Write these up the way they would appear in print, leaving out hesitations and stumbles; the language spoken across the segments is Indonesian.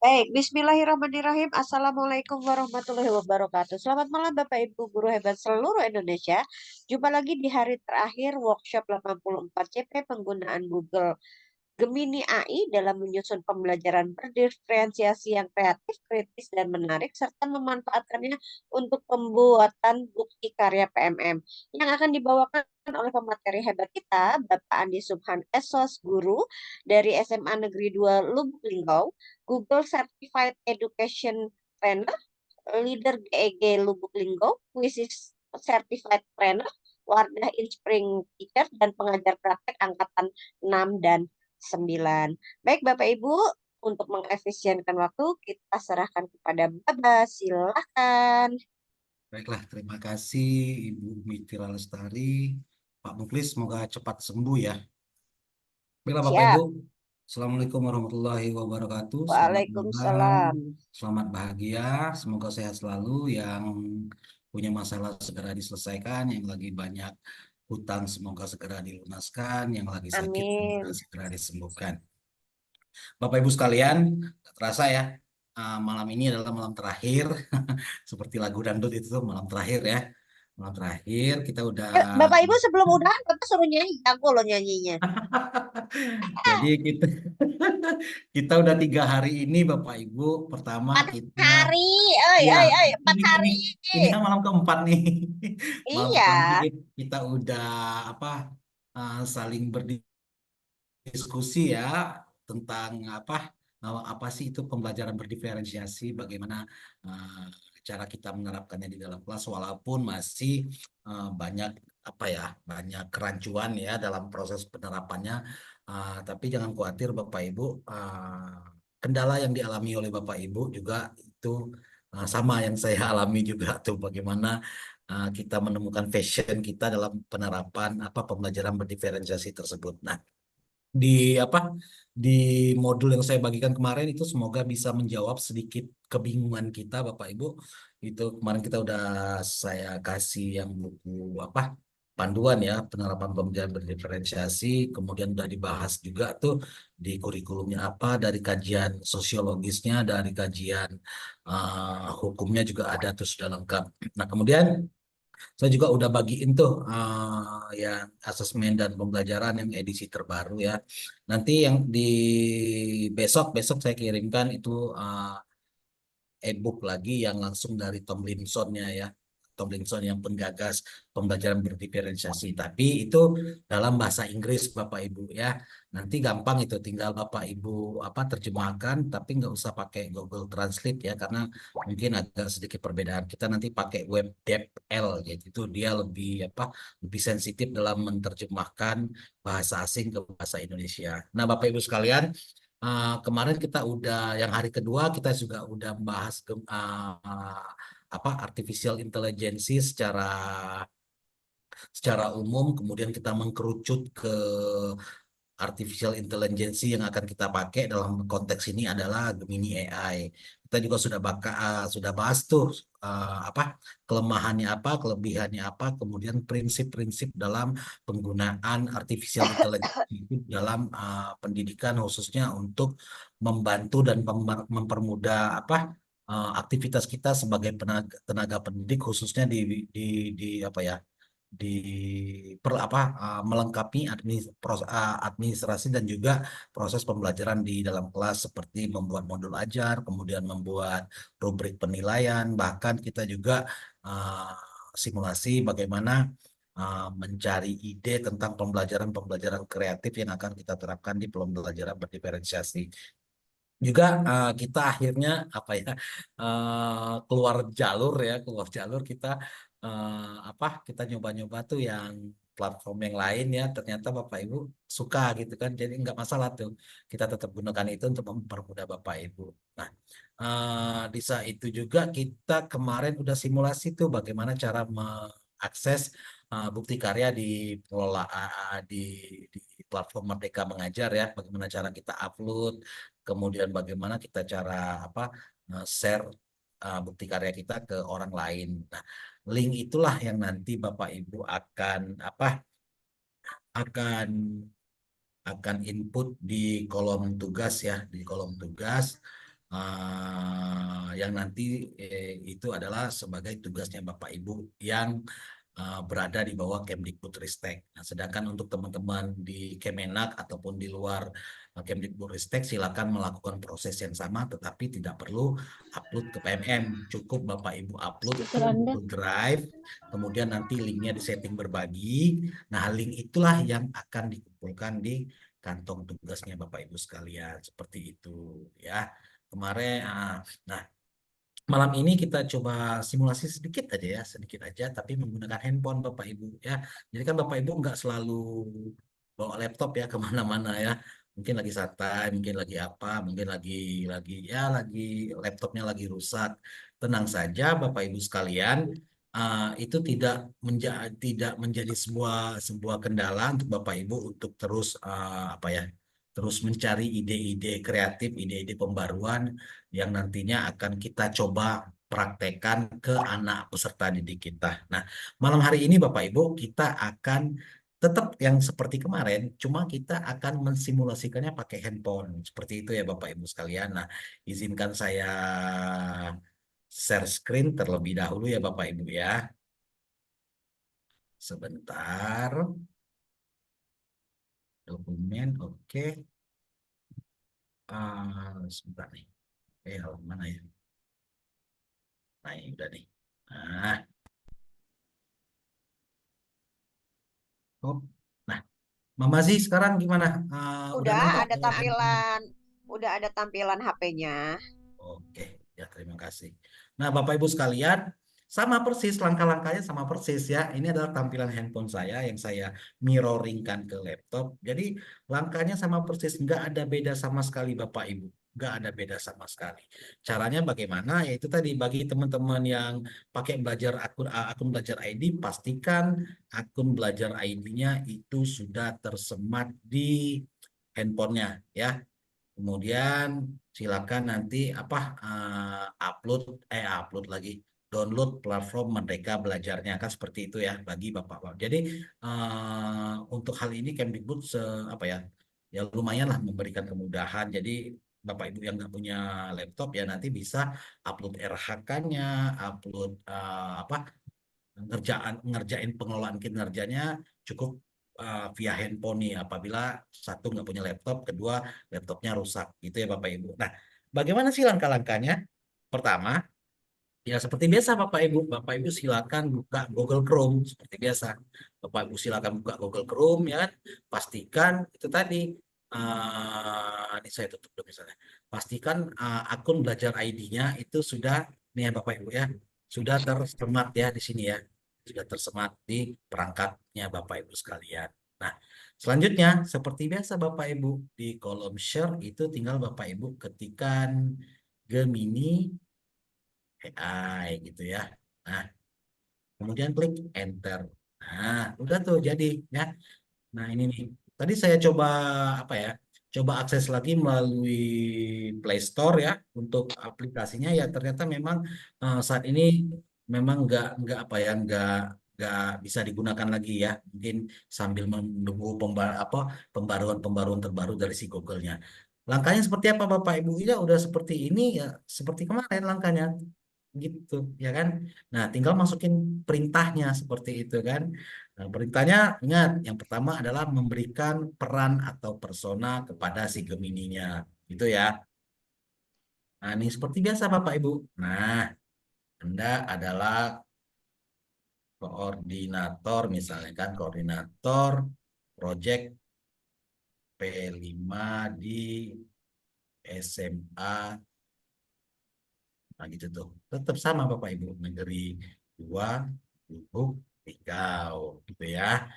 Baik, Bismillahirrahmanirrahim. Assalamualaikum warahmatullahi wabarakatuh. Selamat malam Bapak Ibu guru hebat seluruh Indonesia. Jumpa lagi di hari terakhir workshop 84 CP penggunaan Google Gemini AI dalam menyusun pembelajaran berdiferensiasi yang kreatif, kritis, dan menarik, serta memanfaatkannya untuk pembuatan bukti karya PMM yang akan dibawakan oleh pemateri hebat kita, Bapak Andi Subhan Esos, guru dari SMA Negeri 2 Lubuk Linggau, Google Certified Education Trainer, leader GEG Lubuk Linggau, Quizzes Certified Trainer, Wardah Inspring Teacher, dan pengajar praktek angkatan 6 dan 9. Baik Bapak Ibu, untuk mengefisienkan waktu, kita serahkan kepada Baba. Silahkan. Baiklah, terima kasih Ibu Mitira Lestari. Pak Muklis, semoga cepat sembuh ya. Baiklah Bapak Ibu, Siap. Assalamualaikum warahmatullahi wabarakatuh. Selamat malam, Waalaikumsalam. selamat bahagia. Semoga sehat selalu. Yang punya masalah segera diselesaikan, yang lagi banyak hutang semoga segera dilunaskan, yang lagi sakit semoga Amin. segera disembuhkan. Bapak Ibu sekalian, tak terasa ya, malam ini adalah malam terakhir. Seperti lagu dangdut itu tuh, malam terakhir ya. Malam terakhir kita udah Bapak Ibu sebelum udahan, Bapak suruh nyanyi. Jago loh nyanyinya. jadi kita kita udah 3 hari ini Bapak Ibu. Pertama 4 kita hari. Oi, ya oi, oi. 4 ini hari. ini kan malam keempat nih. Malam Iya. pertama kita udah apa saling berdiskusi ya tentang apa sih itu pembelajaran berdiferensiasi, bagaimana eh, cara kita menerapkannya di dalam kelas walaupun masih banyak banyak kerancuan ya dalam proses penerapannya. Tapi jangan khawatir Bapak Ibu, kendala yang dialami oleh Bapak Ibu juga itu sama yang saya alami juga tuh, bagaimana kita menemukan passion kita dalam penerapan pembelajaran berdiferensiasi tersebut. Nah, di apa di modul yang saya bagikan kemarin itu semoga bisa menjawab sedikit kebingungan kita Bapak Ibu. Itu kemarin kita udah saya kasih yang buku panduan ya penerapan pembelajaran berdiferensiasi, kemudian udah dibahas juga tuh di kurikulumnya apa, dari kajian sosiologisnya, dari kajian hukumnya juga ada tuh sudah lengkap. Nah, kemudian saya juga udah bagiin tuh yang asesmen dan pembelajaran yang edisi terbaru ya. Nanti yang di besok besok saya kirimkan itu e-book lagi yang langsung dari Tomlinsonnya ya. Tomlinson yang penggagas pembelajaran berdiferensiasi. Tapi itu dalam bahasa Inggris Bapak Ibu ya. Nanti gampang itu tinggal Bapak Ibu terjemahkan, tapi nggak usah pakai Google Translate ya karena mungkin agak sedikit perbedaan. Kita nanti pakai WebDevel gitu. Itu dia lebih sensitif dalam menerjemahkan bahasa asing ke bahasa Indonesia. Nah, Bapak Ibu sekalian, kemarin kita udah yang hari kedua kita juga udah membahas artificial intelligence secara secara umum, kemudian kita mengkerucut ke artificial intelligence yang akan kita pakai dalam konteks ini adalah Gemini AI. Kita juga sudah bahas tuh kelemahannya apa, kelebihannya apa, kemudian prinsip-prinsip dalam penggunaan artificial intelligence itu dalam pendidikan khususnya untuk membantu dan mempermudah aktivitas kita sebagai tenaga pendidik khususnya di di apa ya di melengkapi administrasi dan juga proses pembelajaran di dalam kelas seperti membuat modul ajar, kemudian membuat rubrik penilaian, bahkan kita juga uh, simulasi bagaimana mencari ide tentang pembelajaran-pembelajaran kreatif yang akan kita terapkan di pembelajaran berdiferensiasi. Juga kita akhirnya keluar jalur kita kita nyoba-nyoba tuh yang platform yang lain ya, ternyata Bapak Ibu suka gitu kan, jadi nggak masalah tuh kita tetap gunakan itu untuk mempermudah Bapak Ibu. Nah, di saat itu juga kita kemarin udah simulasi tuh bagaimana cara mengakses bukti karya di di platform Merdeka Mengajar ya, bagaimana cara kita upload, kemudian bagaimana kita cara share bukti karya kita ke orang lain. Nah, link itulah yang nanti Bapak Ibu akan akan input di kolom tugas ya, di kolom tugas. yang nanti itu adalah sebagai tugasnya Bapak Ibu yang berada di bawah Kemdikbudristek. Nah, sedangkan untuk teman-teman di Kemenak ataupun di luar Kemdikbudristek silakan melakukan proses yang sama, tetapi tidak perlu upload ke PMM. Cukup Bapak Ibu upload ke Stiker Anda. Google Drive, kemudian nanti linknya di setting berbagi. Nah, link itulah yang akan dikumpulkan di kantong tugasnya Bapak Ibu sekalian. Seperti itu ya. Kemarin, nah malam ini kita coba simulasi sedikit aja ya, sedikit aja, tapi menggunakan handphone Bapak Ibu ya. Jadi kan Bapak Ibu nggak selalu bawa laptop ya kemana-mana ya. Mungkin lagi santai, mungkin lagi apa, mungkin lagi laptopnya lagi rusak. Tenang saja Bapak Ibu sekalian, itu tidak menjadi sebuah sebuah kendala untuk Bapak Ibu untuk terus apa ya, terus mencari ide-ide kreatif, ide-ide pembaruan yang nantinya akan kita coba praktekkan ke anak peserta didik kita. Nah, malam hari ini Bapak Ibu kita akan tetap yang seperti kemarin, cuma kita akan mensimulasikannya pakai handphone. Seperti itu ya Bapak Ibu sekalian. Nah, izinkan saya share screen terlebih dahulu ya Bapak Ibu ya. Sebentar. Dokumen, oke. Sebentar nih. Mana ya? Nah, ini udah nih. Nah, oh. Nah, Mama sih sekarang gimana? Udah Udah nampak ada handphone? tampilan, udah ada tampilan HP-nya. Oke, ya terima kasih. Nah, Bapak Ibu sekalian, sama persis langkah-langkahnya sama persis ya. Ini adalah tampilan handphone saya yang saya mirroringkan ke laptop. Jadi langkahnya sama persis, nggak ada beda sama sekali Bapak Ibu. Nggak ada beda sama sekali. Caranya bagaimana? Yaitu tadi bagi teman-teman yang pakai belajar akun belajar ID, pastikan akun belajar ID-nya itu sudah tersemat di handphonenya ya. Kemudian silakan nanti upload lagi download platform Merdeka Belajarnya kan seperti itu ya bagi Bapak-bapak. Jadi untuk hal ini Kemdikbud apa ya ya lumayan lah memberikan kemudahan. Jadi Bapak Ibu yang nggak punya laptop ya nanti bisa upload RHK-nya, upload ngerjain pengelolaan kinerjanya cukup via handphone nih apabila satu nggak punya laptop, kedua laptopnya rusak gitu ya Bapak Ibu. Nah, bagaimana sih langkah-langkahnya? Pertama, ya seperti biasa Bapak Ibu silakan buka Google Chrome seperti biasa. Bapak Ibu silakan buka Google Chrome ya, pastikan itu tadi ini saya tutup dulu misalnya. Pastikan akun belajar ID-nya itu sudah nih ya Bapak Ibu ya, sudah tersemat ya di sini ya. Sudah tersemat di perangkatnya Bapak Ibu sekalian. Nah, selanjutnya seperti biasa Bapak Ibu di kolom share itu tinggal Bapak Ibu ketikkan Gemini AI gitu ya. Nah, kemudian klik enter. Nah, udah tuh jadi ya. Nah, ini nih. Tadi saya coba apa ya? Coba akses lagi melalui Play Store ya untuk aplikasinya ya ternyata memang saat ini memang nggak apa ya nggak bisa digunakan lagi ya. Mungkin sambil menunggu pembaruan-pembaruan terbaru dari si Google-nya. Langkahnya seperti apa Bapak Ibu? Ya udah seperti ini ya seperti kemarin langkahnya gitu ya kan. Nah, tinggal masukin perintahnya seperti itu kan. Nah, perintahnya ingat yang pertama adalah memberikan peran atau persona kepada si Gemininya gitu ya. Nah, ini seperti biasa Bapak Ibu. Nah, Anda adalah koordinator misalnya kan koordinator project P5 di SMA. Nah, gitu tuh. Tetap sama Bapak Ibu, negeri 2, Lubuk, Linggau, gitu ya.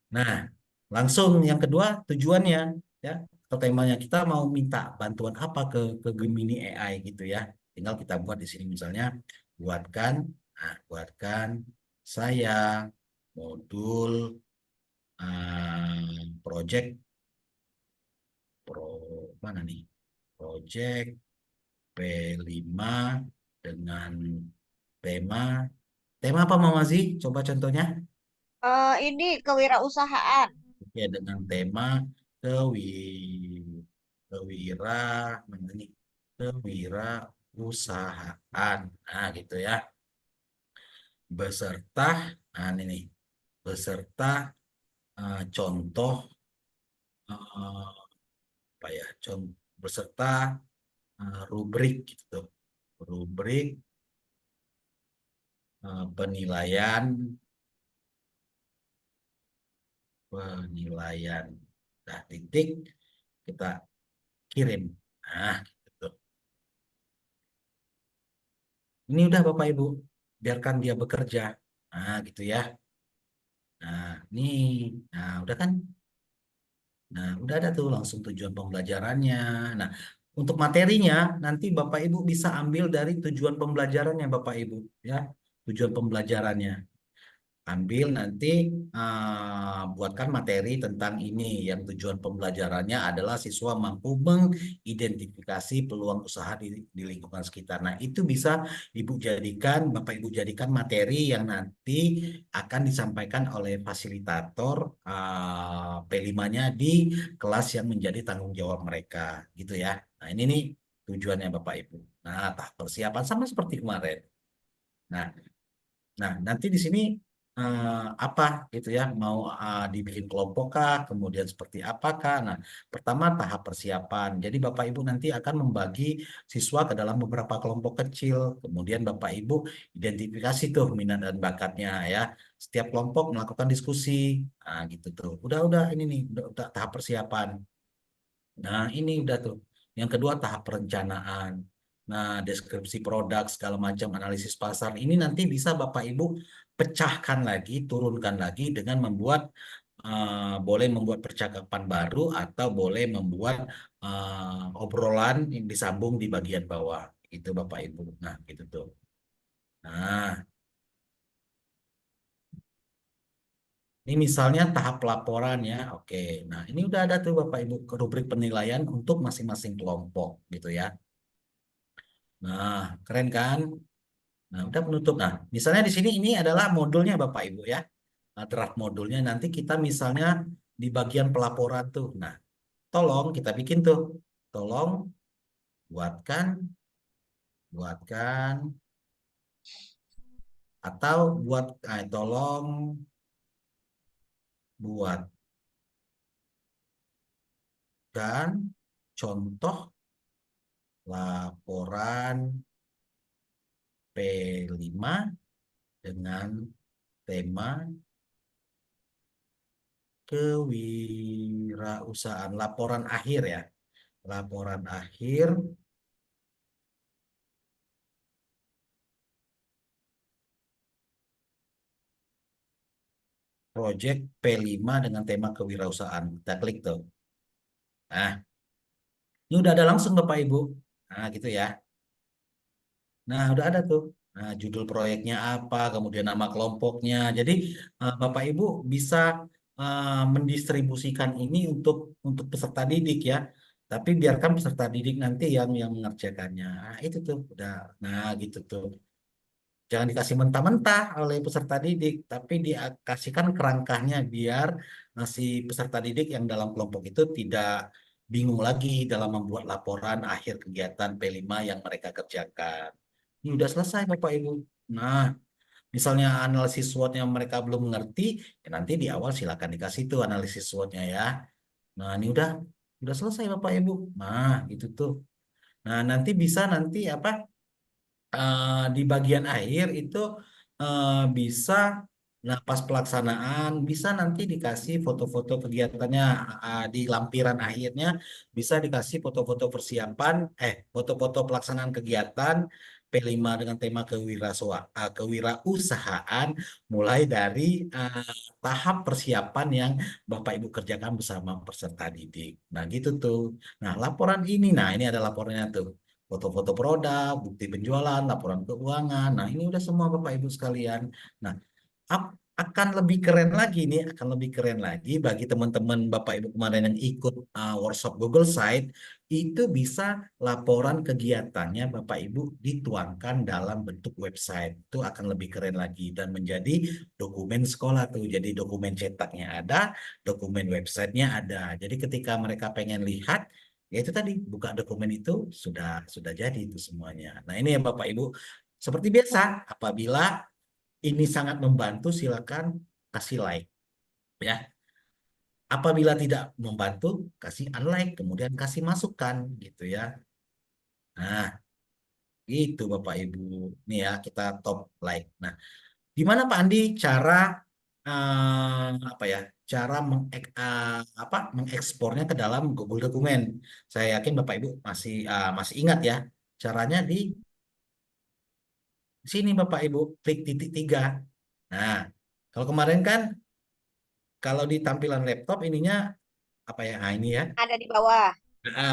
Nah, langsung yang kedua tujuannya ya atau temanya kita mau minta bantuan apa ke Gemini AI gitu ya. Tinggal kita buat di sini misalnya buatkan buatkan saya modul project pro mana nih? Project P5 dengan tema tema apa Mama sih? Coba contohnya. Ini kewirausahaan. Ya dengan tema kewi kewira mana nih? kewirausahaan. Nah, gitu ya. Beserta, nah ini nih, beserta contoh apa ya? Beserta rubrik gitu. Rubrik penilaian penilaian. Nah, titik kita kirim. Nah, gitu. Ini udah Bapak Ibu, biarkan dia bekerja. Nah, gitu ya. Nah, nih, nah udah kan? Nah, udah ada tuh langsung tujuan pembelajarannya. Nah, untuk materinya nanti Bapak Ibu bisa ambil dari tujuan pembelajarannya Bapak Ibu ya. Tujuan pembelajarannya. Ambil nanti buatkan materi tentang ini yang tujuan pembelajarannya adalah siswa mampu mengidentifikasi peluang usaha di lingkungan sekitar. Nah, itu bisa Ibu jadikan, Bapak Ibu jadikan materi yang nanti akan disampaikan oleh fasilitator P5-nya di kelas yang menjadi tanggung jawab mereka, gitu ya. Nah, ini nih tujuannya Bapak Ibu. Nah, tahap persiapan sama seperti kemarin. Nah, Nah, nanti di sini apa gitu ya, mau dibikin kelompok kah, kemudian seperti apakah? Nah, pertama tahap persiapan. Jadi Bapak Ibu nanti akan membagi siswa ke dalam beberapa kelompok kecil. Kemudian Bapak Ibu identifikasi tuh minat dan bakatnya ya. Setiap kelompok melakukan diskusi. Nah, gitu tuh. Udah ini nih, udah tahap persiapan. Nah, ini udah tuh. Yang kedua tahap perencanaan. Nah, deskripsi produk, segala macam analisis pasar. Ini nanti bisa Bapak Ibu pecahkan lagi, turunkan lagi dengan membuat, boleh membuat percakapan baru atau boleh membuat obrolan yang disambung di bagian bawah. Itu Bapak Ibu. Nah, gitu tuh. Nah, ini misalnya tahap pelaporan ya. Oke. Nah, ini udah ada tuh Bapak Ibu rubrik penilaian untuk masing-masing kelompok gitu ya. Nah, keren kan? Nah, udah penutup. Nah, misalnya di sini ini adalah modulnya Bapak Ibu ya. Nah, draft modulnya nanti kita misalnya di bagian pelaporan tuh. Nah, tolong kita bikin tuh. Tolong buatkan, buatkan atau tolong buatkan contoh laporan P5 dengan tema kewirausahaan. Laporan akhir ya. Laporan akhir Project P5 dengan tema kewirausahaan. Kita klik tuh. Nah, ini udah ada langsung Bapak Ibu. Nah, gitu ya. Nah, udah ada tuh. Nah, judul proyeknya apa, kemudian nama kelompoknya. Jadi, Bapak Ibu bisa mendistribusikan ini untuk peserta didik ya. Tapi biarkan peserta didik nanti yang mengerjakannya. Nah, itu tuh udah. Nah, gitu tuh. Jangan dikasih mentah-mentah oleh peserta didik, tapi dikasihkan kerangkanya biar si peserta didik yang dalam kelompok itu tidak bingung lagi dalam membuat laporan akhir kegiatan P5 yang mereka kerjakan. Ini udah selesai Bapak Ibu. Nah, misalnya analisis SWOT-nya mereka belum mengerti, ya nanti di awal silakan dikasih tuh analisis SWOT-nya ya. Nah, ini udah selesai Bapak Ibu. Nah, gitu tuh. Nah, nanti bisa nanti apa? Di bagian akhir itu bisa, nah pas pelaksanaan bisa nanti dikasih foto-foto kegiatannya, di lampiran akhirnya bisa dikasih foto-foto persiapan, foto-foto pelaksanaan kegiatan P5 dengan tema kewirausahaan mulai dari tahap persiapan yang Bapak Ibu kerjakan bersama peserta didik. Nah gitu tuh. Nah laporan ini, nah ini ada laporannya tuh, foto-foto produk, bukti penjualan, laporan keuangan. Nah, ini udah semua Bapak Ibu sekalian. Nah, akan lebih keren lagi nih, akan lebih keren lagi bagi teman-teman Bapak Ibu kemarin yang ikut workshop Google Site, itu bisa laporan kegiatannya Bapak Ibu dituangkan dalam bentuk website. Itu akan lebih keren lagi dan menjadi dokumen sekolah tuh. Jadi dokumen cetaknya ada, dokumen websitenya ada. Jadi ketika mereka pengen lihat, Ya itu tadi, buka dokumen itu sudah jadi itu semuanya. Nah, ini ya Bapak Ibu, seperti biasa, apabila ini sangat membantu silakan kasih like ya. Apabila tidak membantu, kasih unlike, kemudian kasih masukan gitu ya. Nah, itu Bapak Ibu. Nih ya, kita top like. Nah, gimana Pak Andi cara apa ya? Cara mengekspornya ke dalam Google Dokumen. Saya yakin Bapak Ibu masih ingat ya. Caranya di sini Bapak Ibu, klik titik tiga. Nah, kalau kemarin kan kalau di tampilan laptop ininya apa ya? Nah, ini ya. Ada di bawah.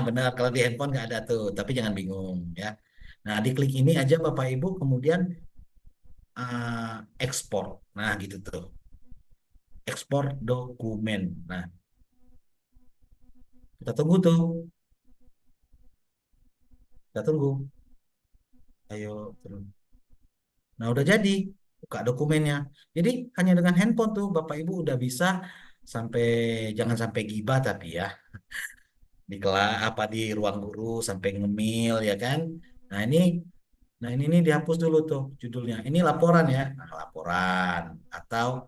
Benar, kalau di handphone nggak ada tuh, tapi jangan bingung ya. Nah, diklik ini aja Bapak Ibu, kemudian ekspor. Nah, gitu tuh. Ekspor dokumen. Nah, kita tunggu tuh. Kita tunggu. Ayo, turun. Nah, udah jadi. Buka dokumennya. Jadi, hanya dengan handphone tuh, Bapak Ibu udah bisa sampai, jangan sampai gibah tapi ya. Di kelas, apa di ruang guru, sampai ngemil ya kan. Nah, ini nih dihapus dulu tuh judulnya. Ini laporan ya. Nah, laporan atau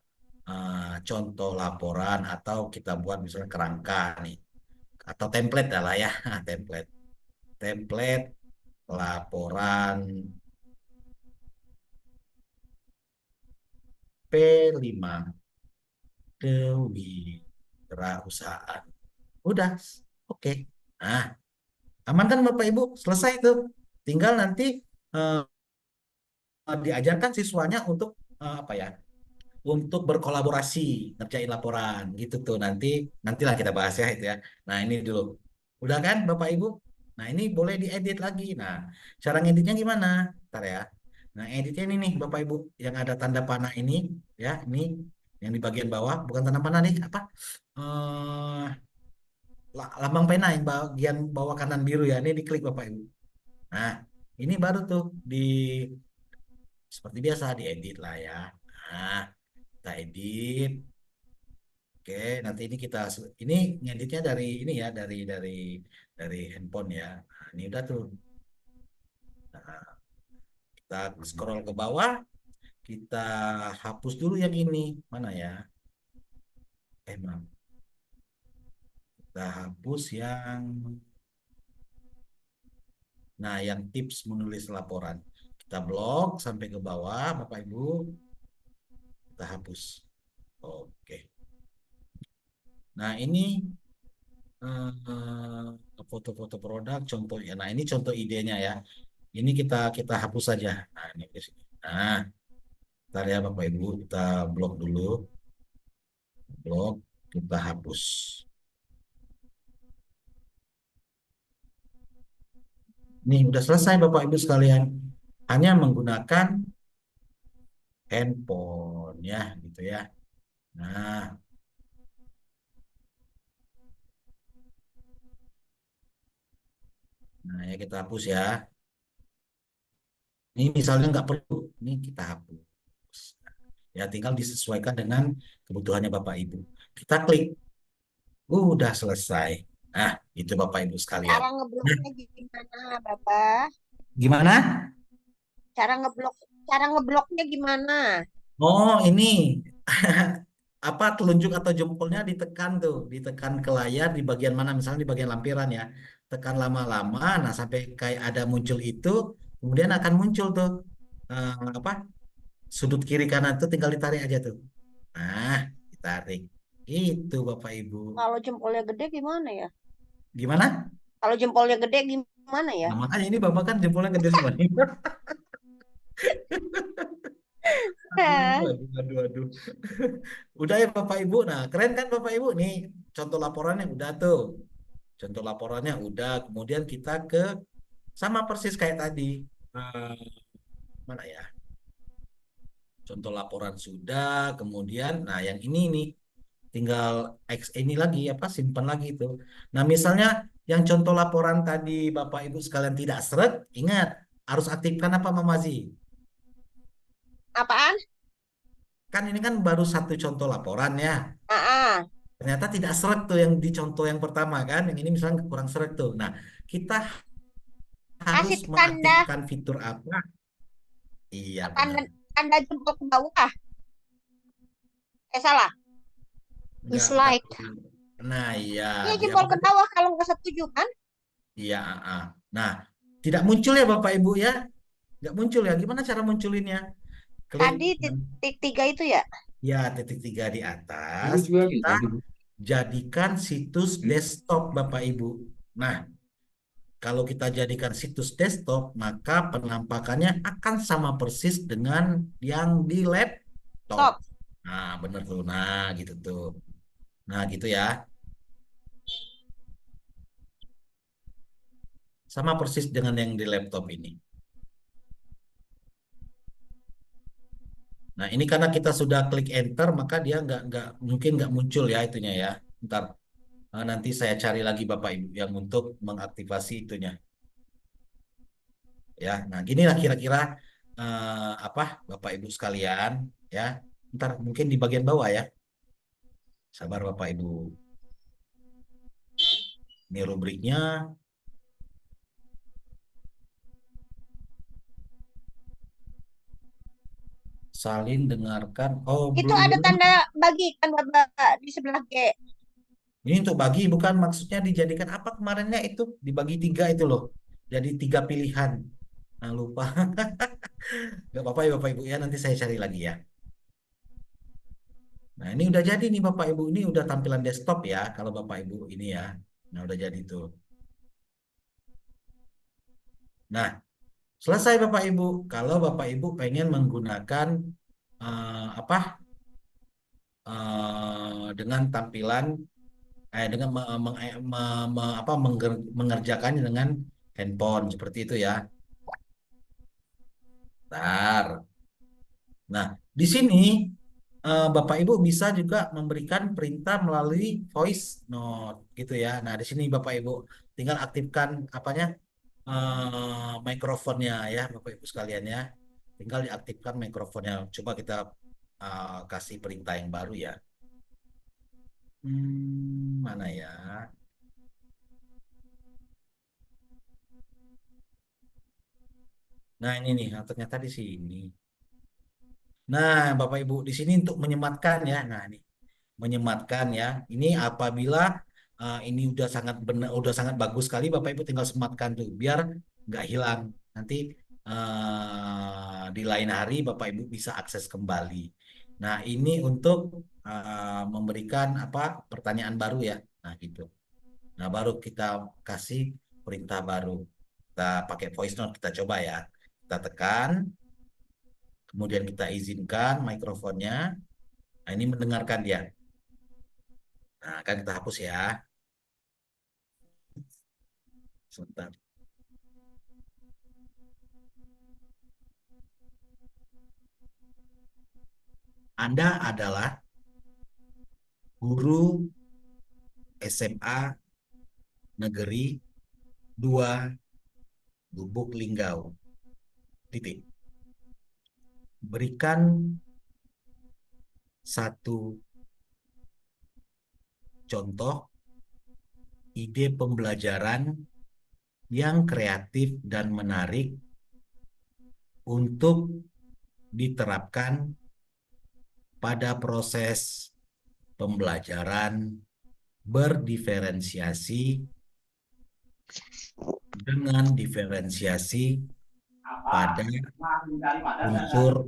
contoh laporan atau kita buat misalnya kerangka nih atau template dah lah ya, template. Template laporan P5 kewirausahaan. Udah, oke. Nah, aman kan Bapak Ibu? Selesai tuh. Tinggal nanti eh, diajarkan siswanya untuk apa ya? Untuk berkolaborasi ngerjain laporan gitu tuh nantilah kita bahas ya itu ya. Nah ini dulu udah kan Bapak Ibu. Nah ini boleh diedit lagi. Nah cara ngeditnya gimana? Ntar ya. Nah editnya ini nih Bapak Ibu yang ada tanda panah ini ya ini yang di bagian bawah bukan tanda panah nih apa eh lambang pena yang bagian bawah kanan biru ya ini diklik Bapak Ibu. Nah ini baru tuh di seperti biasa diedit lah ya. Nah kita edit. Oke, nanti ini ngeditnya dari ini ya, dari handphone ya. Nah, ini udah tuh. Nah, kita scroll ke bawah, kita hapus dulu yang ini. Mana ya? Maaf. Kita hapus yang tips menulis laporan. Kita blok sampai ke bawah, Bapak Ibu. Kita hapus. Oke. Nah, ini foto-foto produk contohnya. Nah, ini contoh idenya ya. Ini kita hapus saja. Nah, ini di sini. Nah, ntar ya Bapak Ibu, kita blok dulu. Blok, kita hapus. Nih, udah selesai Bapak Ibu sekalian. Hanya menggunakan handphone ya, gitu ya. Nah, ya kita hapus ya. Ini misalnya nggak perlu, ini kita hapus. Ya, tinggal disesuaikan dengan kebutuhannya Bapak Ibu. Kita klik, udah selesai. Nah, itu Bapak Ibu sekalian. Cara Nah, ngebloknya gimana, Bapak? gimana? Cara ngeblok, cara ngebloknya gimana? Oh, ini apa telunjuk atau jempolnya ditekan tuh, ditekan ke layar di bagian mana, misalnya di bagian lampiran ya. Tekan lama-lama, nah sampai kayak ada muncul itu, kemudian akan muncul tuh eh, apa sudut kiri kanan tuh tinggal ditarik aja tuh. Nah, ditarik. Itu Bapak Ibu. Kalau jempolnya gede gimana ya? Gimana? Kalau jempolnya gede gimana ya? Nah, makanya ini Bapak kan jempolnya gede semua nih. Aduh, aduh, aduh, aduh. Udah ya Bapak Ibu. Nah, keren kan Bapak Ibu? Nih, contoh laporannya udah tuh. Contoh laporannya udah. Kemudian kita sama persis kayak tadi. Eh, mana ya? Contoh laporan sudah. Kemudian, nah yang ini nih. Tinggal ini lagi, apa, simpan lagi itu. Nah, misalnya yang contoh laporan tadi Bapak Ibu sekalian tidak seret, ingat, harus aktifkan apa Mamazi? Apaan? Kan ini kan baru satu contoh laporan ya. Ah, ah. Ternyata tidak seret tuh yang di contoh yang pertama kan. Yang ini misalnya kurang seret tuh. Nah, kita harus Kasih tanda, mengaktifkan fitur apa? Iya benar. tanda, tanda jempol ke bawah. Salah. Enggak Dislike. perlu. Nah, iya Iya di jempol apa ke tadi? bawah kalau nggak setuju kan? Iya, Nah, tidak muncul ya Bapak Ibu ya? Nggak muncul ya? Gimana cara munculinnya? Klik Tadi titik tiga itu ya. ya titik tiga di atas. Kita jadikan situs desktop Bapak Ibu. Nah, kalau kita jadikan situs desktop, maka penampakannya akan sama persis dengan yang di laptop. Top. Nah, bener tuh. Nah, gitu tuh. Nah, gitu ya. Sama persis dengan yang di laptop ini. Nah, ini karena kita sudah klik enter, maka dia nggak mungkin nggak muncul ya itunya ya. Ntar nanti saya cari lagi Bapak Ibu yang untuk mengaktifasi itunya. Ya, nah ginilah kira-kira apa Bapak Ibu sekalian ya. Ntar mungkin di bagian bawah ya. Sabar Bapak Ibu. Ini rubriknya salin dengarkan. Oh, Itu belum ada belum. tanda bagi kan Bapak di sebelah G. Ini untuk bagi bukan maksudnya dijadikan apa kemarinnya itu dibagi tiga itu loh. Jadi tiga pilihan. Nah, lupa. Gak apa-apa ya Bapak Ibu ya, nanti saya cari lagi ya. Nah, ini udah jadi nih Bapak Ibu, ini udah tampilan desktop ya, kalau Bapak Ibu ini ya. Nah, udah jadi tuh. Nah, selesai Bapak Ibu. Kalau Bapak Ibu pengen menggunakan apa dengan tampilan dengan apa mengerjakannya dengan handphone seperti itu ya. Bentar. Nah, di sini Bapak Ibu bisa juga memberikan perintah melalui voice note gitu ya. Nah, di sini Bapak Ibu tinggal aktifkan apanya mikrofonnya ya, Bapak Ibu sekalian ya. Tinggal diaktifkan mikrofonnya. Coba kita kasih perintah yang baru ya. Mana ya? Nah, ini nih, ternyata di sini. Nah, Bapak Ibu di sini untuk menyematkan ya. Nah, ini menyematkan ya. Ini apabila ini udah sangat benar, udah sangat bagus sekali, Bapak Ibu tinggal sematkan tuh, biar nggak hilang. Nanti di lain hari Bapak Ibu bisa akses kembali. Nah, ini untuk memberikan apa pertanyaan baru ya. Nah, gitu. Nah, baru kita kasih perintah baru. Kita pakai voice note, kita coba ya. Kita tekan, kemudian kita izinkan mikrofonnya. Nah, ini mendengarkan dia. Nah, akan kita hapus ya. Sebentar. Anda adalah guru SMA Negeri 2 Lubuk Linggau. Titik. Berikan satu contoh ide pembelajaran yang kreatif dan menarik untuk diterapkan pada proses pembelajaran berdiferensiasi dengan diferensiasi pada unsur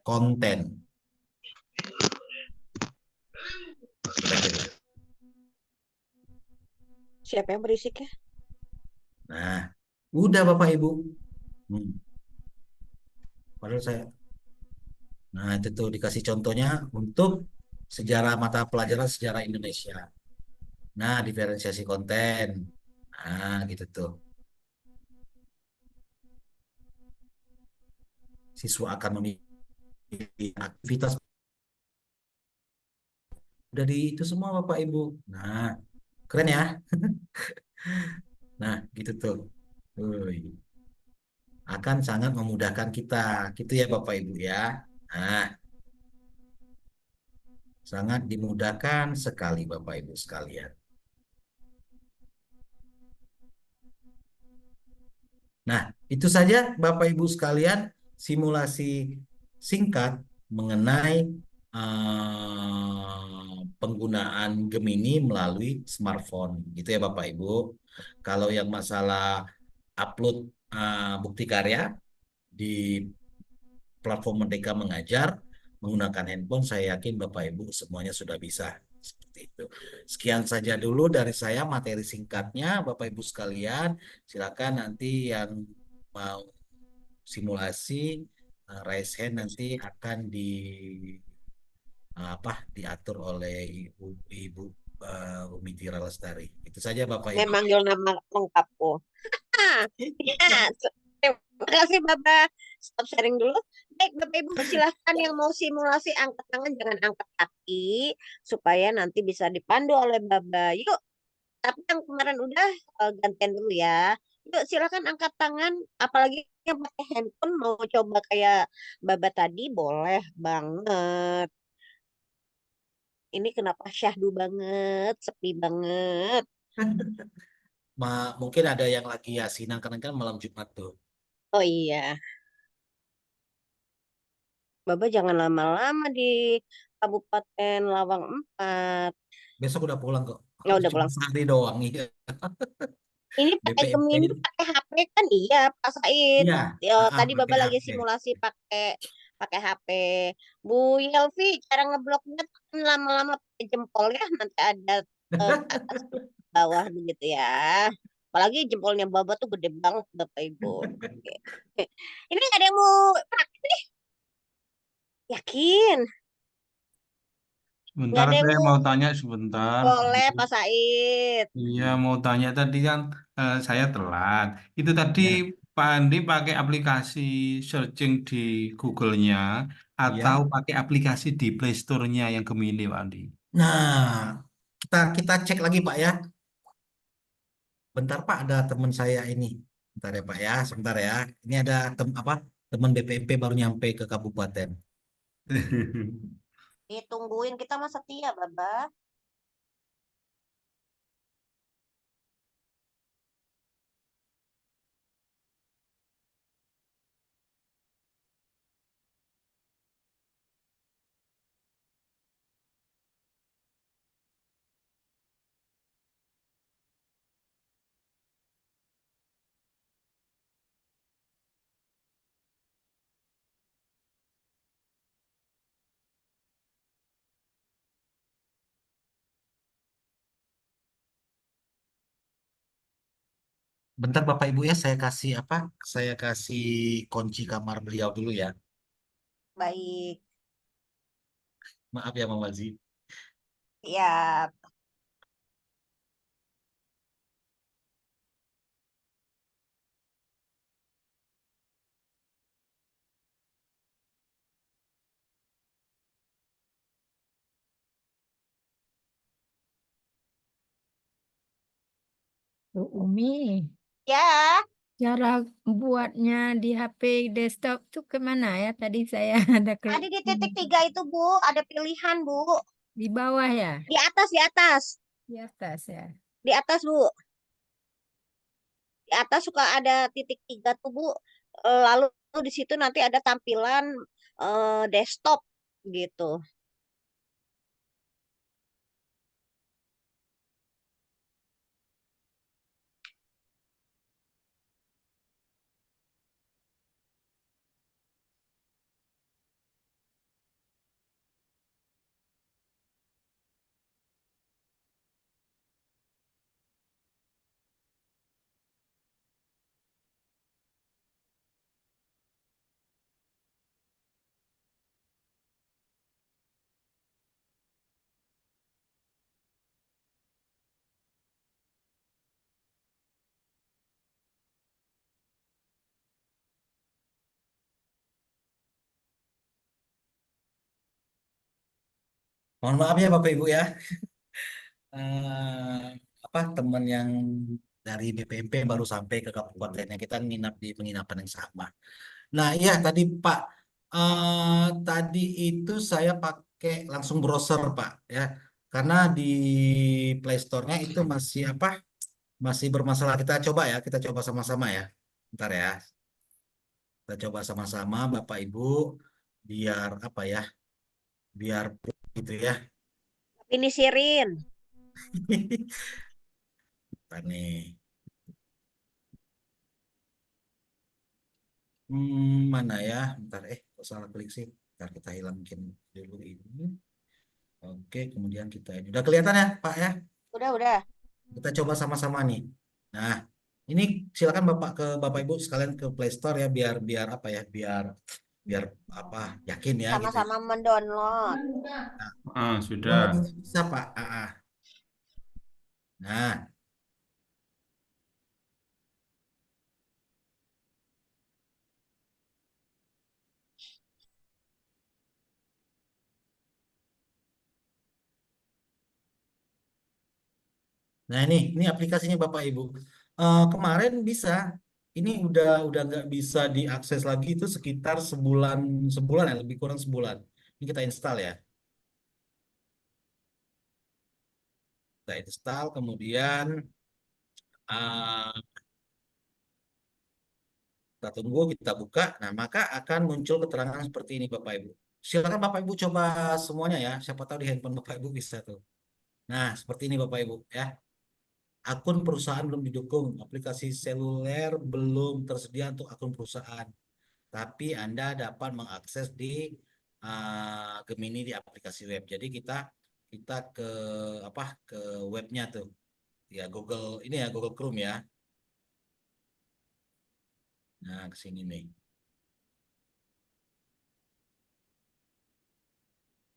konten. Kira-kira. Siapa yang berisik ya? Nah, udah Bapak Ibu. Hmm, Padahal saya, nah itu tuh dikasih contohnya untuk sejarah mata pelajaran sejarah Indonesia. Nah, diferensiasi konten. Nah, gitu tuh. Siswa akan memilih aktivitas udah di itu semua Bapak Ibu. Nah, keren ya. Nah, gitu tuh. Woi, akan sangat memudahkan kita. Gitu ya Bapak Ibu ya. Nah, Sangat dimudahkan sekali Bapak Ibu sekalian. Nah, itu saja Bapak Ibu sekalian simulasi singkat mengenai penggunaan Gemini melalui smartphone, gitu ya Bapak Ibu. Kalau yang masalah upload bukti karya di platform Merdeka Mengajar menggunakan handphone, saya yakin Bapak Ibu semuanya sudah bisa. Seperti itu. Sekian saja dulu dari saya materi singkatnya, Bapak Ibu sekalian. Silakan nanti yang mau simulasi raise hand nanti akan apa diatur oleh Ibu Umi Tira Lestari. Itu saja Bapak Saya Ibu. manggil nama lengkapku. Ah, ya, terima kasih Bapak. Stop sharing dulu. Baik, Bapak Ibu silahkan yang mau simulasi angkat tangan jangan angkat kaki supaya nanti bisa dipandu oleh Bapak. Yuk, tapi yang kemarin udah gantian dulu ya. Yuk silakan angkat tangan. Apalagi yang pakai handphone mau coba kayak Baba tadi boleh banget. Ini kenapa syahdu banget, sepi banget. Mungkin ada yang lagi yasinan karena kan malam Jumat tuh. Oh iya, Baba jangan lama-lama di Kabupaten Lawang 4. Besok udah pulang kok. Ya udah Cuma pulang. sehari doang. Iya. Ini pakai Gemini BPMP. pakai HP kan? Iya, Pak Said. Iya. Ya, tadi Pakai Baba lagi HP. simulasi pakai pakai HP. Bu Yelvi, cara ngebloknya kan lama-lama pakai jempol ya, nanti ada atas bawah begitu ya. Apalagi jempolnya Baba tuh gede banget Bapak Ibu. Oke. Ini nggak ada yang mau praktek nih? Yakin? Nggak Sebentar, ada yang saya mau mau tanya sebentar. boleh Pak Said. Iya, mau tanya tadi kan saya telat. Itu tadi Ya. Pak Andi pakai aplikasi searching di Google-nya atau Ya. pakai aplikasi di Play Store-nya yang Gemini, Pak Andi? Nah, kita cek lagi Pak ya. Bentar Pak, ada teman saya ini. Bentar ya Pak ya, sebentar ya. Ini ada apa? Teman BPMP baru nyampe ke kabupaten. Ditungguin kita mah setia, Baba. Bentar Bapak Ibu ya, saya kasih apa? Saya kasih kunci kamar beliau dulu ya. Baik. Maaf ya Mama Zi. Ya, Bu Umi, ya. cara buatnya di HP desktop tuh kemana ya? Tadi saya ada klik Ada di titik 3 itu, Bu. Ada pilihan, Bu. di bawah ya, Di atas, di atas. di atas ya. Di atas, Bu. Di atas suka ada titik 3 tuh, Bu. Lalu di situ nanti ada tampilan desktop gitu. Mohon maaf ya Bapak Ibu ya. Eh, apa teman yang dari BPMP baru sampai ke kabupatennya, kita nginap di penginapan yang sama. Nah, iya tadi Pak, tadi itu saya pakai pakai langsung browser Pak ya. Karena di Play Store-nya itu masih apa? Masih bermasalah. Kita coba ya, kita coba sama-sama ya. Bentar ya. Kita coba sama-sama Bapak Ibu biar apa ya? Biar gitu ya. Ini Sirin. Bentar nih. Mana ya? Bentar, kok salah klik sih. Bentar kita hilangin dulu ini. Oke, kemudian kita ini. Udah kelihatan ya, Pak ya? Udah. Kita coba sama-sama nih. Nah, ini silakan Bapak Ibu sekalian ke Play Store ya biar biar apa ya? Biar biar apa? Yakin ya gitu ya. Sama-sama mendownload. Ah, Belum lagi sudah. nggak bisa, Pak. Nah, nah ini aplikasinya Bapak Ibu. Kemarin bisa. Ini udah nggak bisa diakses lagi itu sekitar sebulan ya, lebih kurang sebulan. Ini kita install ya. Kita install kemudian uh, kita tunggu, kita buka. Nah, maka akan muncul keterangan seperti ini Bapak Ibu. Silakan Bapak Ibu coba semuanya ya. Siapa tahu di handphone Bapak Ibu bisa tuh. Nah, seperti ini Bapak Ibu ya. Akun perusahaan belum didukung, aplikasi seluler belum tersedia untuk akun perusahaan. Tapi Anda dapat mengakses di Gemini di aplikasi web. Jadi kita kita ke apa ke webnya tuh. Ya Google ini ya Google Chrome ya. Nah, ke sini nih.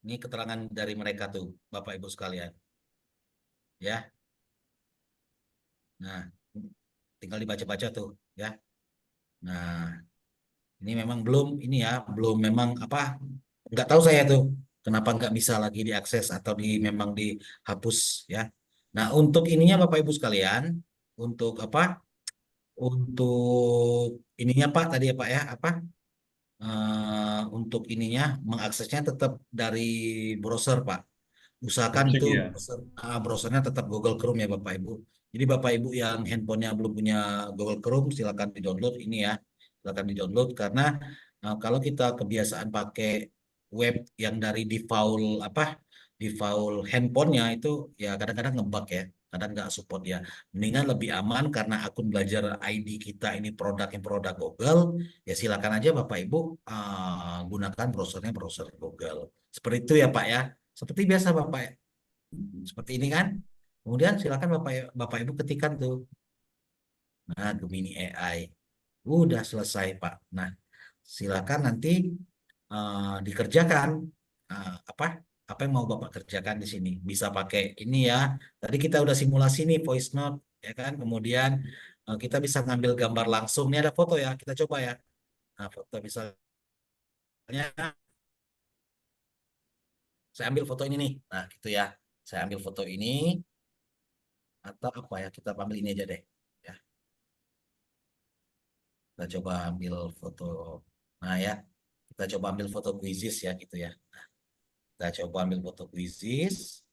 Ini keterangan dari mereka tuh, Bapak Ibu sekalian. Ya. Nah, tinggal dibaca-baca tuh, ya. Nah, ini memang belum ini ya, belum memang apa? Nggak tahu saya tuh kenapa nggak bisa lagi diakses atau memang dihapus ya. Nah, untuk ininya Bapak Ibu sekalian, untuk apa? Untuk ininya Pak tadi ya Pak ya, apa? Untuk ininya mengaksesnya tetap dari browser Pak. Usahakan Searching itu ya. browsernya tetap Google Chrome ya Bapak Ibu. Jadi Bapak Ibu yang handphonenya belum punya Google Chrome silakan di-download ini ya. Silakan di-download karena kalau kita kebiasaan pakai web yang dari default apa default handphonenya itu ya kadang-kadang ngebug ya. Kadang nggak support ya. Mendingan lebih aman karena akun belajar ID kita ini produk Google. Ya silakan aja Bapak Ibu gunakan browsernya browser Google. Seperti itu ya Pak ya. Seperti biasa Bapak, seperti ini kan. Kemudian silakan Bapak Ibu ketikkan tuh. Nah, Gemini AI. Udah selesai Pak. Nah, silakan nanti dikerjakan apa yang mau Bapak kerjakan di sini. Bisa pakai ini ya. Tadi kita udah simulasi nih voice note ya kan. Kemudian kita bisa ngambil gambar langsung. Ini ada foto ya. Kita coba ya. Nah, foto misalnya saya ambil foto ini nih. Nah, gitu ya. Saya ambil foto ini atau apa ya? Kita ambil ini aja deh. Ya, kita coba ambil foto. Nah ya, kita coba ambil foto quizzes ya gitu ya. Kita coba ambil foto quizzes.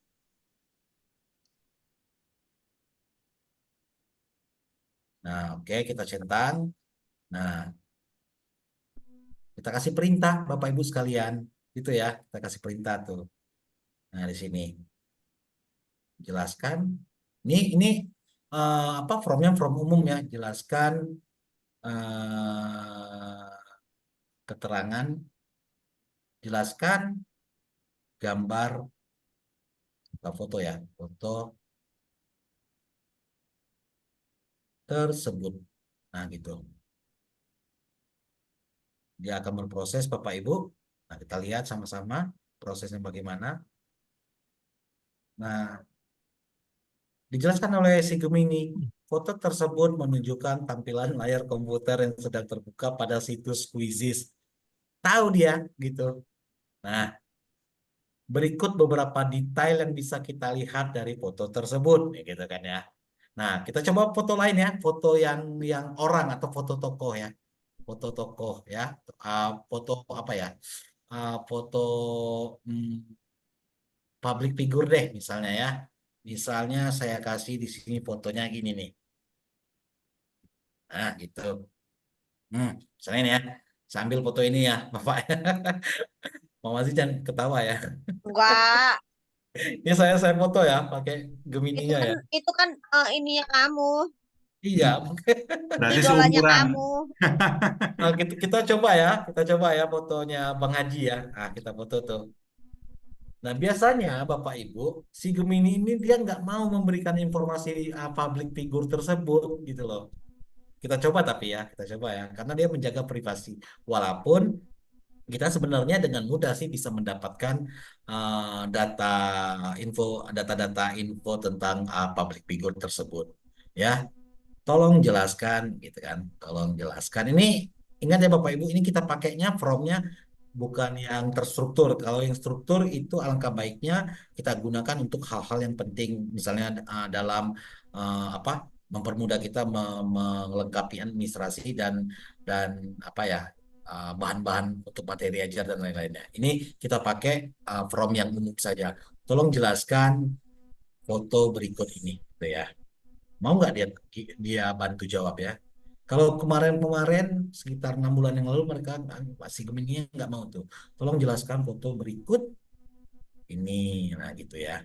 Nah, oke, kita centang. Nah, kita kasih perintah Bapak Ibu sekalian. Gitu ya, kita kasih perintah tuh. Nah, di sini jelaskan. Ini apa formnya form umum ya, jelaskan keterangan, jelaskan gambar atau foto ya, foto tersebut. Nah, gitu. Dia akan berproses Bapak Ibu. Nah, kita lihat sama-sama prosesnya bagaimana. Nah, dijelaskan oleh si Gemini, foto tersebut menunjukkan tampilan layar komputer yang sedang terbuka pada situs Quizzes. Tahu dia gitu. Nah, berikut beberapa detail yang bisa kita lihat dari foto tersebut, ya gitu kan ya. Nah, kita coba foto lain ya, foto yang orang atau foto tokoh ya, foto tokoh ya, foto apa ya, foto public figure deh misalnya ya. Misalnya saya kasih di sini fotonya gini nih. Nah, gitu. Misalnya ini ya. Sambil foto ini ya, Bapak. Mama sih jangan ketawa ya. Enggak, Ini saya foto ya, pakai Gemininya ya. itu kan ininya kamu, Iya. Berarti idolanya seumuran. kamu. Nah, kita coba ya fotonya Bang Haji ya. Nah, kita foto tuh. Nah, biasanya Bapak Ibu, si Gemini ini dia nggak mau memberikan informasi public figure tersebut gitu loh. Kita coba tapi ya, kita coba ya, karena dia menjaga privasi. Walaupun kita sebenarnya dengan mudah sih bisa mendapatkan data data-data info tentang public figure tersebut. Ya, tolong jelaskan gitu kan. Tolong jelaskan. Ini ingat ya Bapak Ibu, ini kita pakainya from-nya bukan yang terstruktur. Kalau yang struktur itu alangkah baiknya kita gunakan untuk hal-hal yang penting, misalnya dalam apa mempermudah kita melengkapi administrasi dan apa ya bahan-bahan untuk materi ajar dan lain-lainnya. Ini kita pakai from yang umum saja. Tolong jelaskan foto berikut ini, gitu ya. Mau nggak dia dia bantu jawab ya? Kalau kemarin-kemarin sekitar 6 bulan yang lalu mereka masih Gemini nggak mau tuh. Tolong jelaskan foto berikut ini, nah gitu ya.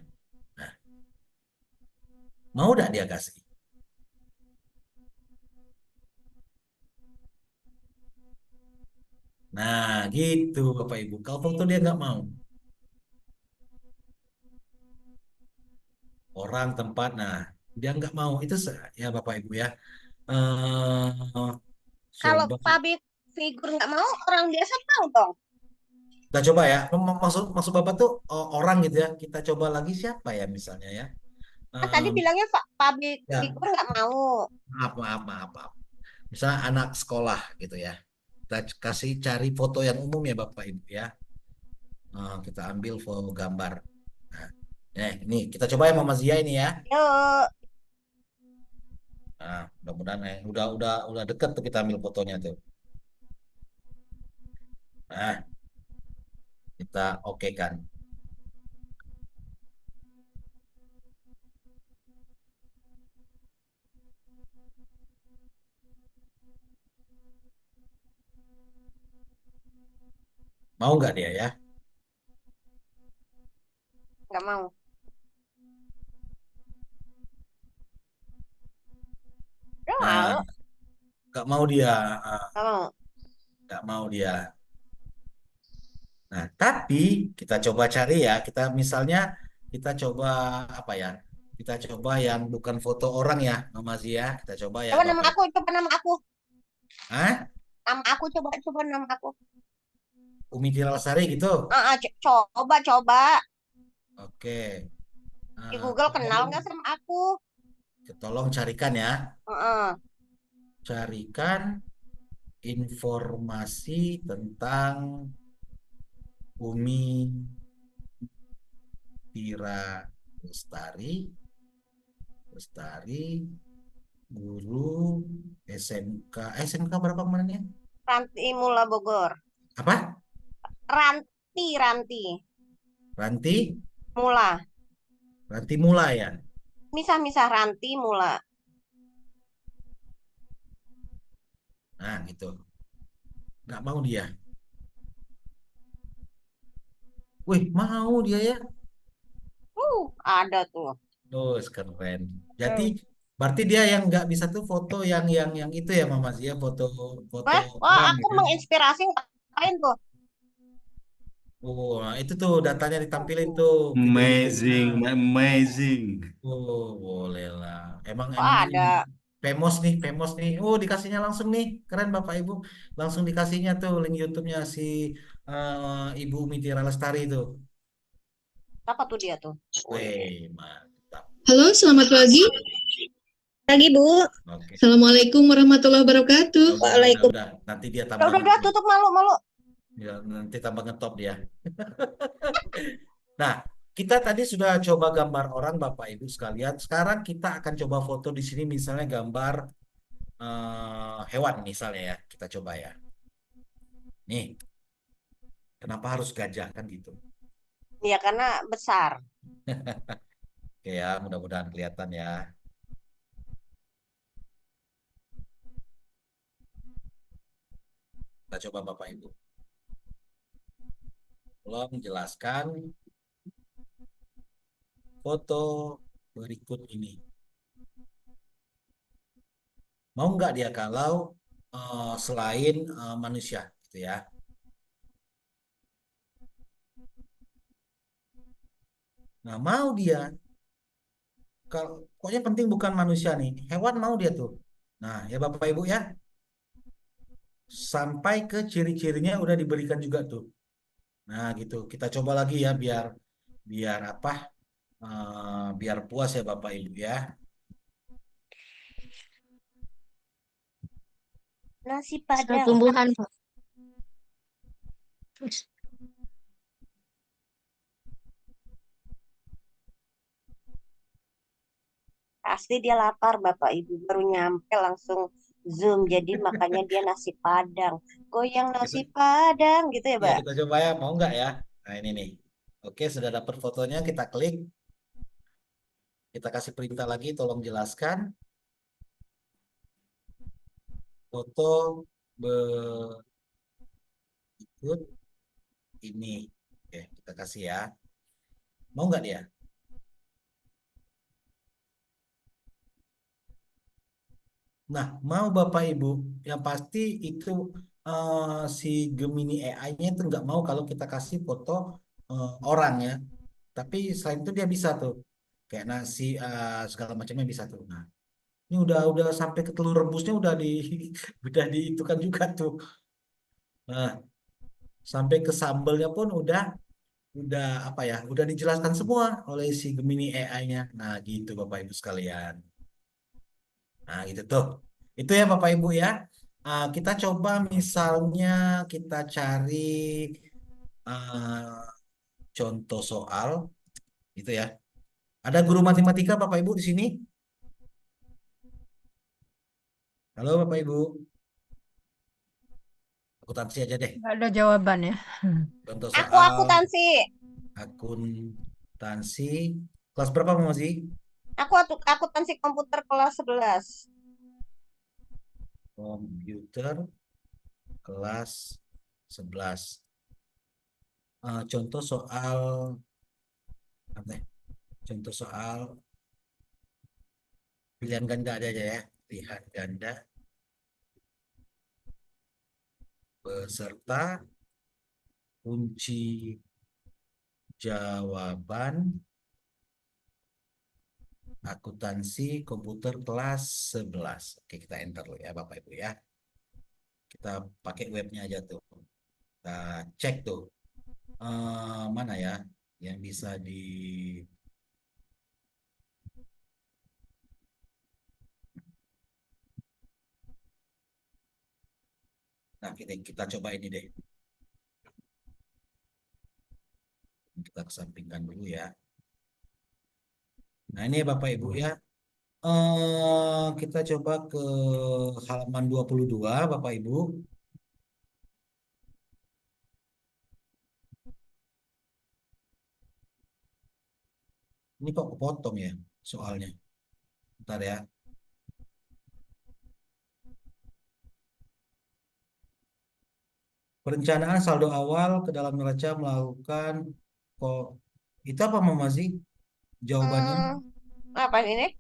Nah, mau nggak dia kasih? Nah, gitu Bapak Ibu. Kalau foto dia nggak mau, orang tempat, nah dia nggak mau itu ya Bapak Ibu ya. eh Kalau Coba public figure nggak mau, orang biasa mau dong. kita coba ya. Maksud maksud Bapak tuh orang gitu ya. Kita coba lagi siapa ya misalnya ya. Kan tadi Em, bilangnya public ya figure nggak mau. maaf. Misalnya anak sekolah gitu ya. Kita kasih cari foto yang umum ya Bapak Ibu ya. Kita ambil foto gambar. Nah, ini kita coba ya Mama Zia ini ya. Yuk, Nah, mudah-mudahan udah deket tuh kita ambil fotonya tuh. Nah, kita oke kan. Mau nggak dia ya? nggak mau. Nggak Nah, mau, nggak mau dia. Ah, nggak mau. nggak mau dia. Nah, tapi kita coba cari ya. Kita misalnya kita coba apa ya? Kita coba yang bukan foto orang ya, Mama Zia. Kita coba ya Coba nama Bapak aku, Ibu. coba nama aku. Hah? Nama aku, coba nama aku. Umi Tira Lestari gitu. Coba. Oke. Di Google kenal Tolong, nggak sama aku? tolong carikan ya. Heeh. Carikan informasi tentang Umi Tira Lestari, guru SMK. SMK berapa kemarin ya? Ranti Mula Bogor. Apa? Ranti. Ranti? Mula. Ranti Mula ya? Misah-misah Ranti Mula. Nah, gitu. Nggak mau dia. Wih, mau dia ya? Ada tuh. Oh, keren. Jadi, Hmm. berarti dia yang nggak bisa tuh foto yang itu ya, Mama Zia, foto foto Wah, orang aku gitu. menginspirasi ngapain tuh? Oh, nah itu tuh datanya ditampilin tuh video-videonya. Amazing. Oh, boleh lah. Emang Kok emang ini ada? famous nih. Oh, dikasihnya langsung nih. Keren Bapak Ibu. Langsung dikasihnya tuh link YouTube-nya si Ibu Mitira Lestari itu. Apa tuh dia tuh? Wih, mantap. Halo, selamat pagi. Lagi, Bu. Oke. Assalamualaikum warahmatullahi wabarakatuh. Udah. Nanti dia tambah Udah, tutup malu. Ya, nanti tambah ngetop dia. Nah, kita tadi sudah coba gambar orang Bapak Ibu sekalian. Sekarang kita akan coba foto di sini misalnya gambar hewan misalnya ya. Kita coba ya. Nih, kenapa harus gajah kan gitu? Ya karena besar. Oke ya, mudah-mudahan kelihatan ya. Kita coba Bapak Ibu. Tolong jelaskan foto berikut ini. Mau nggak dia kalau selain manusia, gitu ya? Nah, mau dia. Kalau pokoknya penting bukan manusia nih, hewan mau dia tuh. Nah, ya Bapak Ibu ya, sampai ke ciri-cirinya udah diberikan juga tuh. Nah, gitu. Kita coba lagi ya biar biar apa? Biar puas ya Bapak Ibu ya. Nasi Soal Padang. tumbuhan, Pak. Pasti dia lapar Bapak Ibu. Baru nyampe langsung Zoom. Jadi makanya dia nasi Padang. Goyang nasi Kita, Padang gitu ya, ya Mbak? kita coba ya, mau nggak ya? Nah ini nih. Oke, sudah dapat fotonya, kita klik. Kita kasih perintah lagi, tolong jelaskan foto berikut ini. Oke, kita kasih ya. Mau nggak dia? Nah, mau Bapak Ibu, yang pasti itu si Gemini AI-nya itu nggak mau kalau kita kasih foto orang ya. Tapi selain itu dia bisa tuh, kayak nasi segala macamnya bisa tuh. Nah, ini udah sampai ke telur rebusnya udah di udah diitukan juga tuh. Nah, sampai ke sambelnya pun udah apa ya? Udah dijelaskan semua oleh si Gemini AI-nya. Nah, gitu Bapak Ibu sekalian. Nah, gitu tuh. Itu ya Bapak Ibu ya. Kita coba misalnya kita cari ah, contoh soal gitu ya. Ada guru matematika Bapak Ibu di sini? Halo Bapak Ibu, akuntansi aja deh. Nggak ada jawaban ya. Contoh Aku soal akuntansi. akuntansi kelas berapa Mas Mozi? Akuntansi komputer kelas 11. Komputer kelas 11. Contoh soal apa ya? Contoh soal pilihan ganda ada aja ya. Pilihan ganda beserta kunci jawaban akuntansi komputer kelas 11. Oke, kita enter dulu ya Bapak Ibu ya. Kita pakai webnya aja tuh. Kita cek tuh mana ya yang bisa di. Nah, kita coba ini deh. Kita kesampingkan dulu ya. Nah, ini Bapak Ibu ya. Kita coba ke halaman 22 Bapak Ibu. Ini kok kepotong ya soalnya. Bentar ya. Perencanaan saldo awal ke dalam neraca melakukan kok itu apa Mamazi? Jawabannya Hmm, apa ini?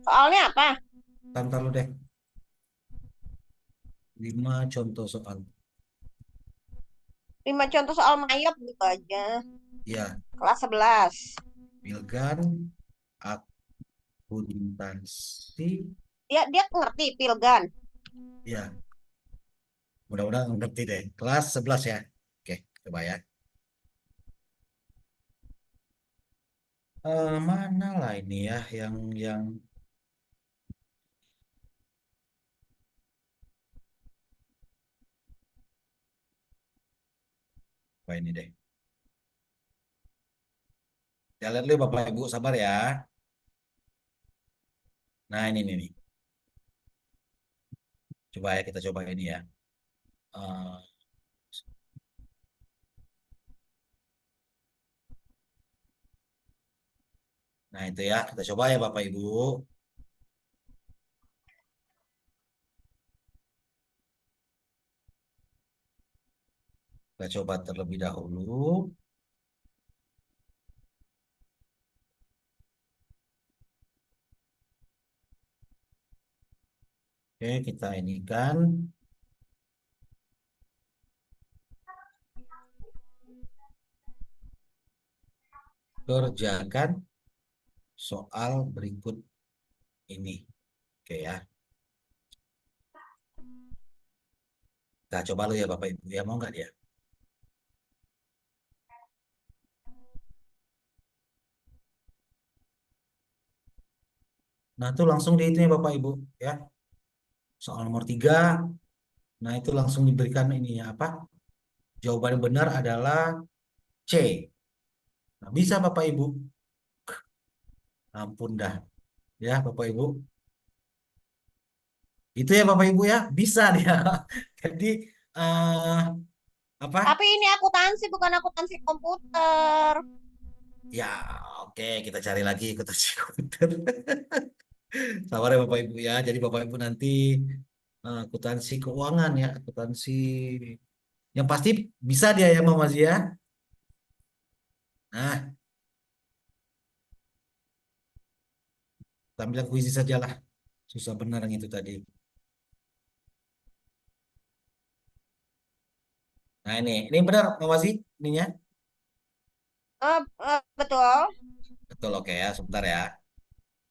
Soalnya apa? tantar lu deh. 5 contoh soal. 5 contoh soal mayop gitu aja. Ya, Kelas 11. Pilgan, akuntansi, Dia ngerti Pilgan. ya, mudah-mudahan ngerti deh. Kelas 11 ya. Oke, coba ya. Mana lah ini ya yang apa ini deh. Ya lihat dulu Bapak Ibu sabar ya. Nah, ini nih. Coba ya kita coba ini ya. Eh, Nah, itu ya, kita coba ya Bapak Ibu. Kita coba terlebih dahulu. Oke, kita ini kan kerjakan soal berikut ini. Oke ya. Kita coba dulu ya Bapak Ibu ya, mau nggak dia? Nah, itu langsung di ini Bapak Ibu ya. Soal nomor 3. Nah, itu langsung diberikan ini ya apa? Jawaban yang benar adalah C. Nah, bisa Bapak Ibu. Ampun dah. Ya Bapak Ibu. Itu ya Bapak Ibu ya, bisa dia. Jadi apa? Tapi ini akuntansi bukan akuntansi komputer. Ya, oke, kita cari lagi akuntansi komputer. Sabar ya Bapak Ibu ya. Jadi Bapak Ibu nanti akuntansi keuangan ya, akuntansi yang pasti bisa dia ya Mama Zia. Nah, kita ambil yang kuisi saja lah. Susah benar yang itu tadi. Nah, ini benar Mama Zia ininya. Betul. Betul, oke ya, sebentar ya.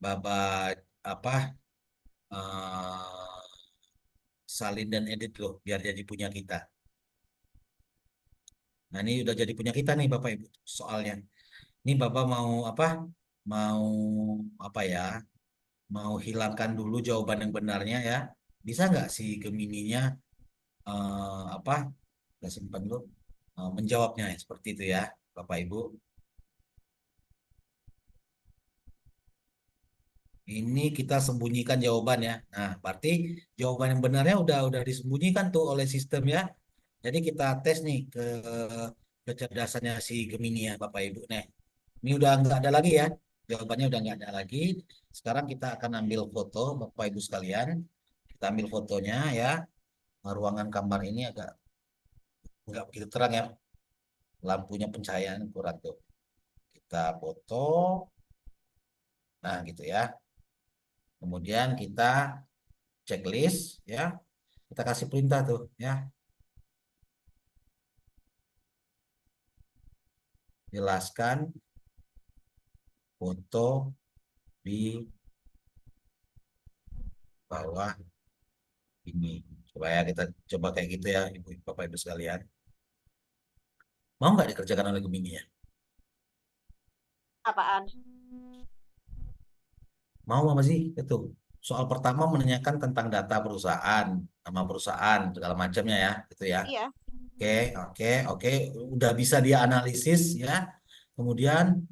Bapak apa eh, salin dan edit loh biar jadi punya kita. Nah, ini udah jadi punya kita nih Bapak Ibu soalnya. Ini Bapak mau apa? Mau apa ya? Mau hilangkan dulu jawaban yang benarnya ya. Bisa nggak si Gemininya apa? Kita simpan dulu. Menjawabnya ya, seperti itu ya, Bapak Ibu. Ini kita sembunyikan jawaban ya. Nah, berarti jawaban yang benarnya udah disembunyikan tuh oleh sistem ya. Jadi kita tes nih ke kecerdasannya si Gemini ya, Bapak Ibu. Nah, ini udah nggak ada lagi ya. Jawabannya udah nggak ada lagi. Sekarang kita akan ambil foto, Bapak Ibu sekalian. Kita ambil fotonya ya. Nah, ruangan kamar ini agak nggak begitu terang ya. Lampunya pencahayaan kurang tuh. Kita foto. Nah, gitu ya. Kemudian kita checklist ya. Kita kasih perintah tuh ya. Jelaskan foto di bawah ini. Coba ya kita coba kayak gitu ya, Ibu Bapak Ibu sekalian. Mau nggak dikerjakan oleh Gemini ya? Apaan? Mau apa sih? Itu. Soal pertama menanyakan tentang data perusahaan, nama perusahaan, segala macamnya ya, gitu ya. Iya. Oke, oke, oke. Udah bisa dia analisis ya. Kemudian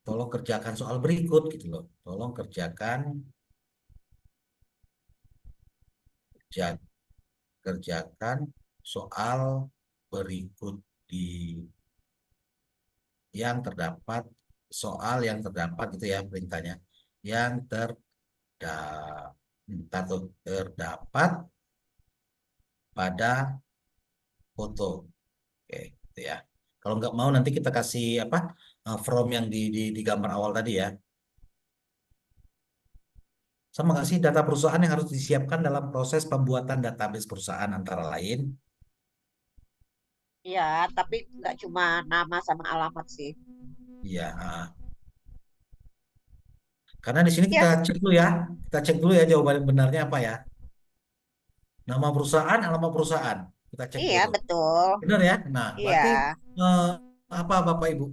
tolong kerjakan soal berikut gitu loh. Tolong kerja- kerjakan soal berikut di yang terdapat soal yang terdapat itu ya perintahnya yang terdapat pada foto. Oke, gitu ya. Kalau nggak mau nanti kita kasih apa from yang di gambar awal tadi ya. Sama nggak sih data perusahaan yang harus disiapkan dalam proses pembuatan database perusahaan antara lain? Iya, tapi nggak cuma nama sama alamat sih. Iya. Karena di sini kita Iya, cek dulu ya. Kita cek dulu ya jawaban yang benarnya apa ya. Nama perusahaan, alamat perusahaan. Kita cek dulu iya tuh. betul. Benar ya? Nah, Iya. berarti eh, apa Bapak Ibu?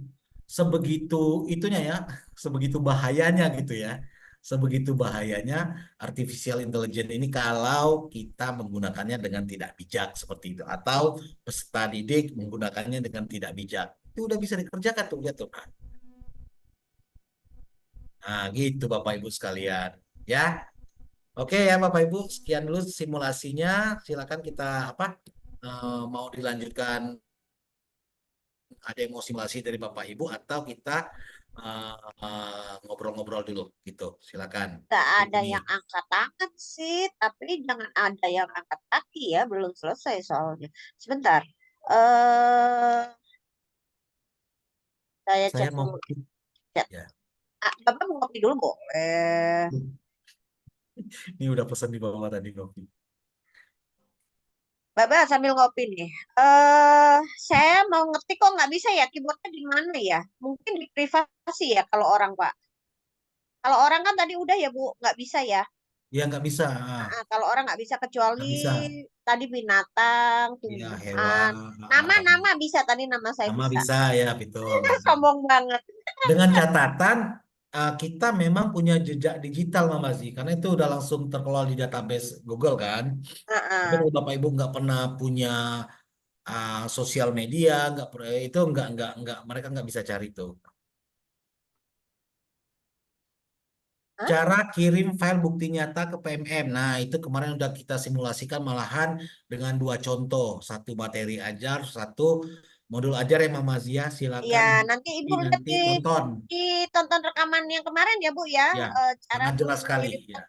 Sebegitu itunya ya, sebegitu bahayanya gitu ya. Sebegitu bahayanya artificial intelligence ini kalau kita menggunakannya dengan tidak bijak seperti itu atau peserta didik menggunakannya dengan tidak bijak. Itu udah bisa dikerjakan tuh lihat tuh. Nah, gitu Bapak Ibu sekalian. Ya. Oke ya Bapak Ibu, sekian dulu simulasinya. Silakan kita apa mau dilanjutkan ada yang mau simulasi dari Bapak Ibu atau kita ngobrol-ngobrol dulu gitu. Silakan. Nggak ada Ini. yang angkat tangan sih, tapi jangan ada yang angkat kaki ya, belum selesai soalnya. Sebentar, saya Saya cek mau dulu. Chat. ya. Bapak mau ngopi dulu boleh. Ini udah pesan di bawah tadi kopi. Bapak sambil ngopi nih. Saya mau ngetik kok nggak bisa ya, keyboardnya di mana ya? Mungkin di privasi ya kalau orang Pak. Kalau orang kan tadi udah ya Bu, nggak bisa ya. Ya nggak bisa, Kalau orang nggak bisa kecuali nggak bisa. tadi binatang, Ya tumbuhan, hewan, nama-nama bisa tadi nama saya nama bisa. bisa ya, betul. Sombong banget. Dengan catatan kita memang punya jejak digital Mama Zi, karena itu udah langsung terkelola di database Google kan. Tapi Heeh. kalau Bapak Ibu nggak pernah punya sosial media, itu nggak mereka nggak bisa cari itu. Hah? Cara kirim file bukti nyata ke PMM. Nah, itu kemarin udah kita simulasikan malahan dengan 2 contoh. Satu materi ajar, satu modul ajar yang Mama Zia. Ya, Silakan nanti Ibu lihat nanti tonton. ditonton rekaman yang kemarin ya Bu ya. Ya, Cara sangat jelas sekali. mengirim Ya.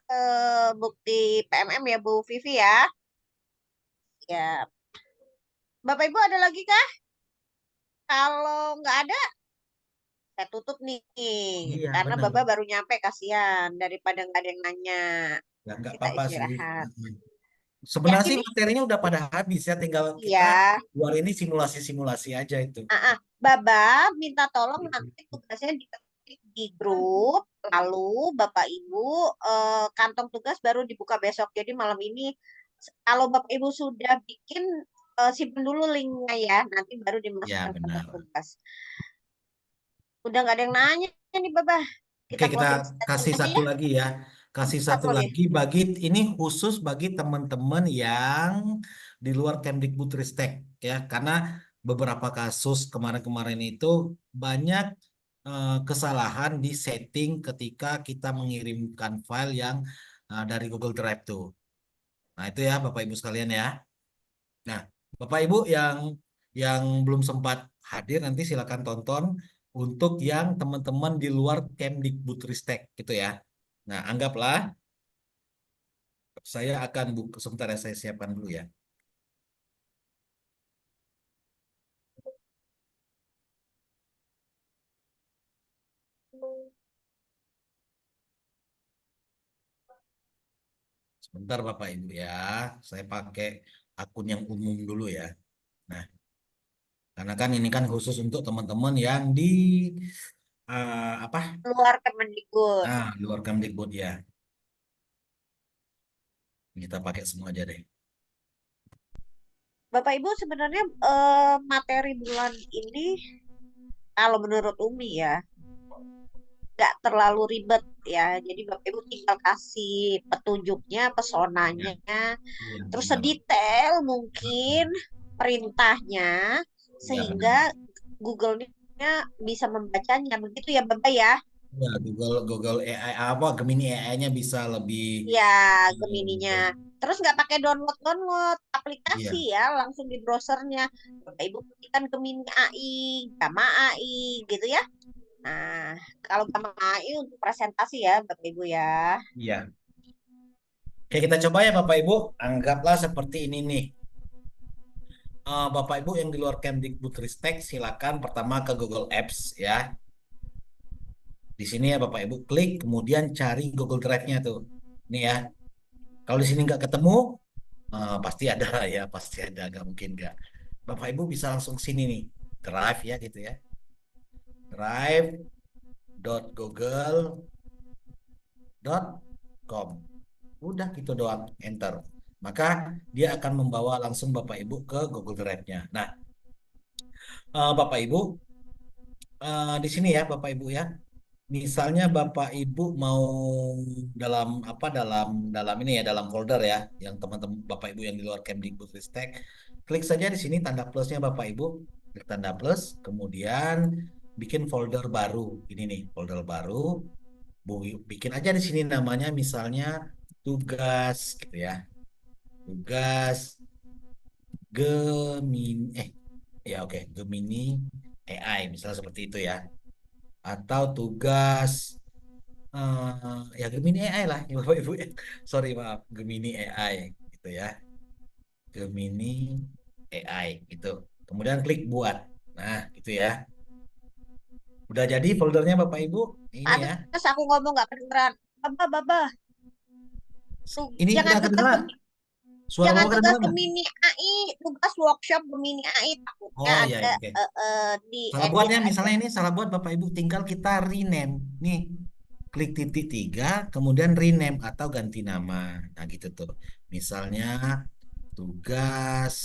bukti PMM ya Bu Vivi ya. Ya, Bapak Ibu ada lagi kah? Kalau nggak ada, saya tutup nih. Iya, Karena benar. Bapak baru nyampe kasihan daripada nggak ada yang nanya. Ya, nggak Kita apa-apa sih. istirahat. Sebenarnya Yakin sih nih? materinya udah pada habis ya, tinggal kita Iya. keluar ini simulasi-simulasi aja itu. Baba minta tolong nanti tugasnya diketik di grup, lalu Bapak Ibu kantong tugas baru dibuka besok. Jadi malam ini kalau Bapak Ibu sudah bikin simpen dulu linknya ya, nanti baru Ya, dimasukkan kantong benar. tugas. Udah nggak ada yang nanya nih Baba. Oke, Kita kita closing statement kasih aja satu ya. lagi ya. Kasih Satu satu lagi. lagi ini khusus bagi teman-teman yang di luar Kemdikbudristek ya. Karena beberapa kasus kemarin-kemarin itu banyak kesalahan di setting ketika kita mengirimkan file yang dari Google Drive tuh. Nah, itu ya Bapak Ibu sekalian ya. Nah, Bapak Ibu yang belum sempat hadir nanti silakan tonton untuk yang teman-teman di luar Kemdikbudristek gitu ya. Nah, anggaplah saya akan buka sebentar ya, saya siapkan dulu ya. Sebentar Bapak Ibu ya. Saya pakai akun yang umum dulu ya. Nah, karena kan ini kan khusus untuk teman-teman yang di apa? Luar Kemendikbud. Luar Kemdikbud ya. Kita pakai semua aja deh. Bapak Ibu sebenarnya materi bulan ini kalau menurut Umi ya nggak terlalu ribet ya. Jadi Bapak Ibu tinggal kasih petunjuknya, Ya, pesonanya, iya terus benar. sedetail mungkin perintahnya Iya benar. sehingga Google-nya bisa membacanya. Begitu ya Bapak ya? Ya, Google AI apa Gemini AI-nya bisa lebih Ya, Gemininya. Terus nggak pakai download aplikasi iya, ya, langsung di browsernya. Bapak Ibu ketikkan Gemini AI, Gamma AI gitu ya. Nah, kalau Gamma AI untuk presentasi ya, Bapak Ibu ya. iya. Oke, kita coba ya Bapak Ibu. Anggaplah seperti ini nih. Bapak Ibu yang di luar Kemdikbudristek silakan pertama ke Google Apps ya. Di sini ya Bapak Ibu klik kemudian cari Google Drive-nya tuh. Ini ya. Kalau di sini nggak ketemu, pasti ada ya, pasti ada, nggak mungkin nggak. Bapak Ibu bisa langsung sini nih, Drive ya gitu ya. drive.google.com. Udah gitu doang, enter. Maka dia akan membawa langsung Bapak Ibu ke Google Drive-nya. Nah, Bapak Ibu di sini ya Bapak Ibu ya. Misalnya Bapak Ibu mau dalam apa dalam ini ya dalam folder ya yang teman-teman Bapak Ibu yang di luar Kemdikbudristek, klik saja di sini tanda plusnya Bapak Ibu, klik tanda plus, kemudian bikin folder baru. Ini nih folder baru, bikin aja di sini namanya misalnya tugas gitu ya, tugas Gemini ya oke Gemini AI misalnya seperti itu ya. atau tugas ya Gemini AI lah, ya Bapak Ibu. Sorry maaf, Gemini AI gitu ya. Gemini AI gitu. Kemudian klik buat. Nah, gitu ya. Udah jadi foldernya Bapak Ibu. Ini ya. Terus aku ngomong nggak kedengeran. Baba, tuh Ini jangan udah tugas kedengeran. Suara jangan Bapak tugas kedengeran nggak? Gemini AI, tugas workshop Gemini AI takutnya Oh ya, ada oke. di Salah edit buatnya aja. misalnya ini salah buat Bapak Ibu tinggal kita rename. Nih, klik titik tiga, kemudian rename atau ganti nama. Nah gitu tuh. Misalnya tugas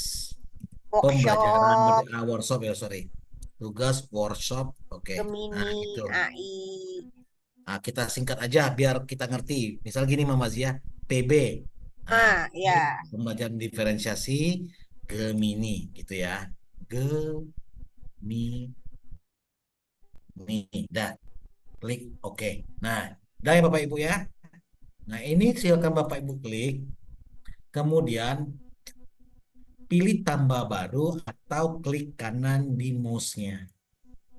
pembelajaran Workshop workshop ya sorry. Tugas workshop, oke. Nah Gemini gitu. AI. Nah, kita singkat aja biar kita ngerti. Misal gini Mama Zia, PB. Nah, Ah, ini ya. pembelajaran diferensiasi Gemini gitu ya. Gemini. Dah, klik oke. Nah, dah ya Bapak Ibu ya. Nah, ini silakan Bapak Ibu klik. Kemudian pilih tambah baru atau klik kanan di mouse-nya.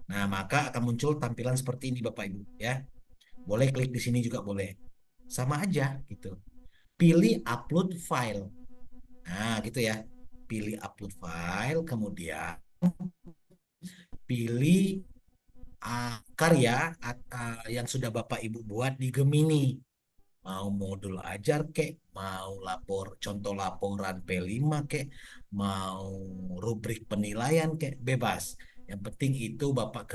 Nah, maka akan muncul tampilan seperti ini Bapak Ibu ya. Boleh klik di sini juga boleh. Sama aja gitu. Pilih upload file. Nah, gitu ya. Pilih upload file, kemudian pilih karya yang sudah Bapak Ibu buat di Gemini. Mau modul ajar kek, mau contoh laporan P5 kek, mau rubrik penilaian kek, bebas. Yang penting itu Bapak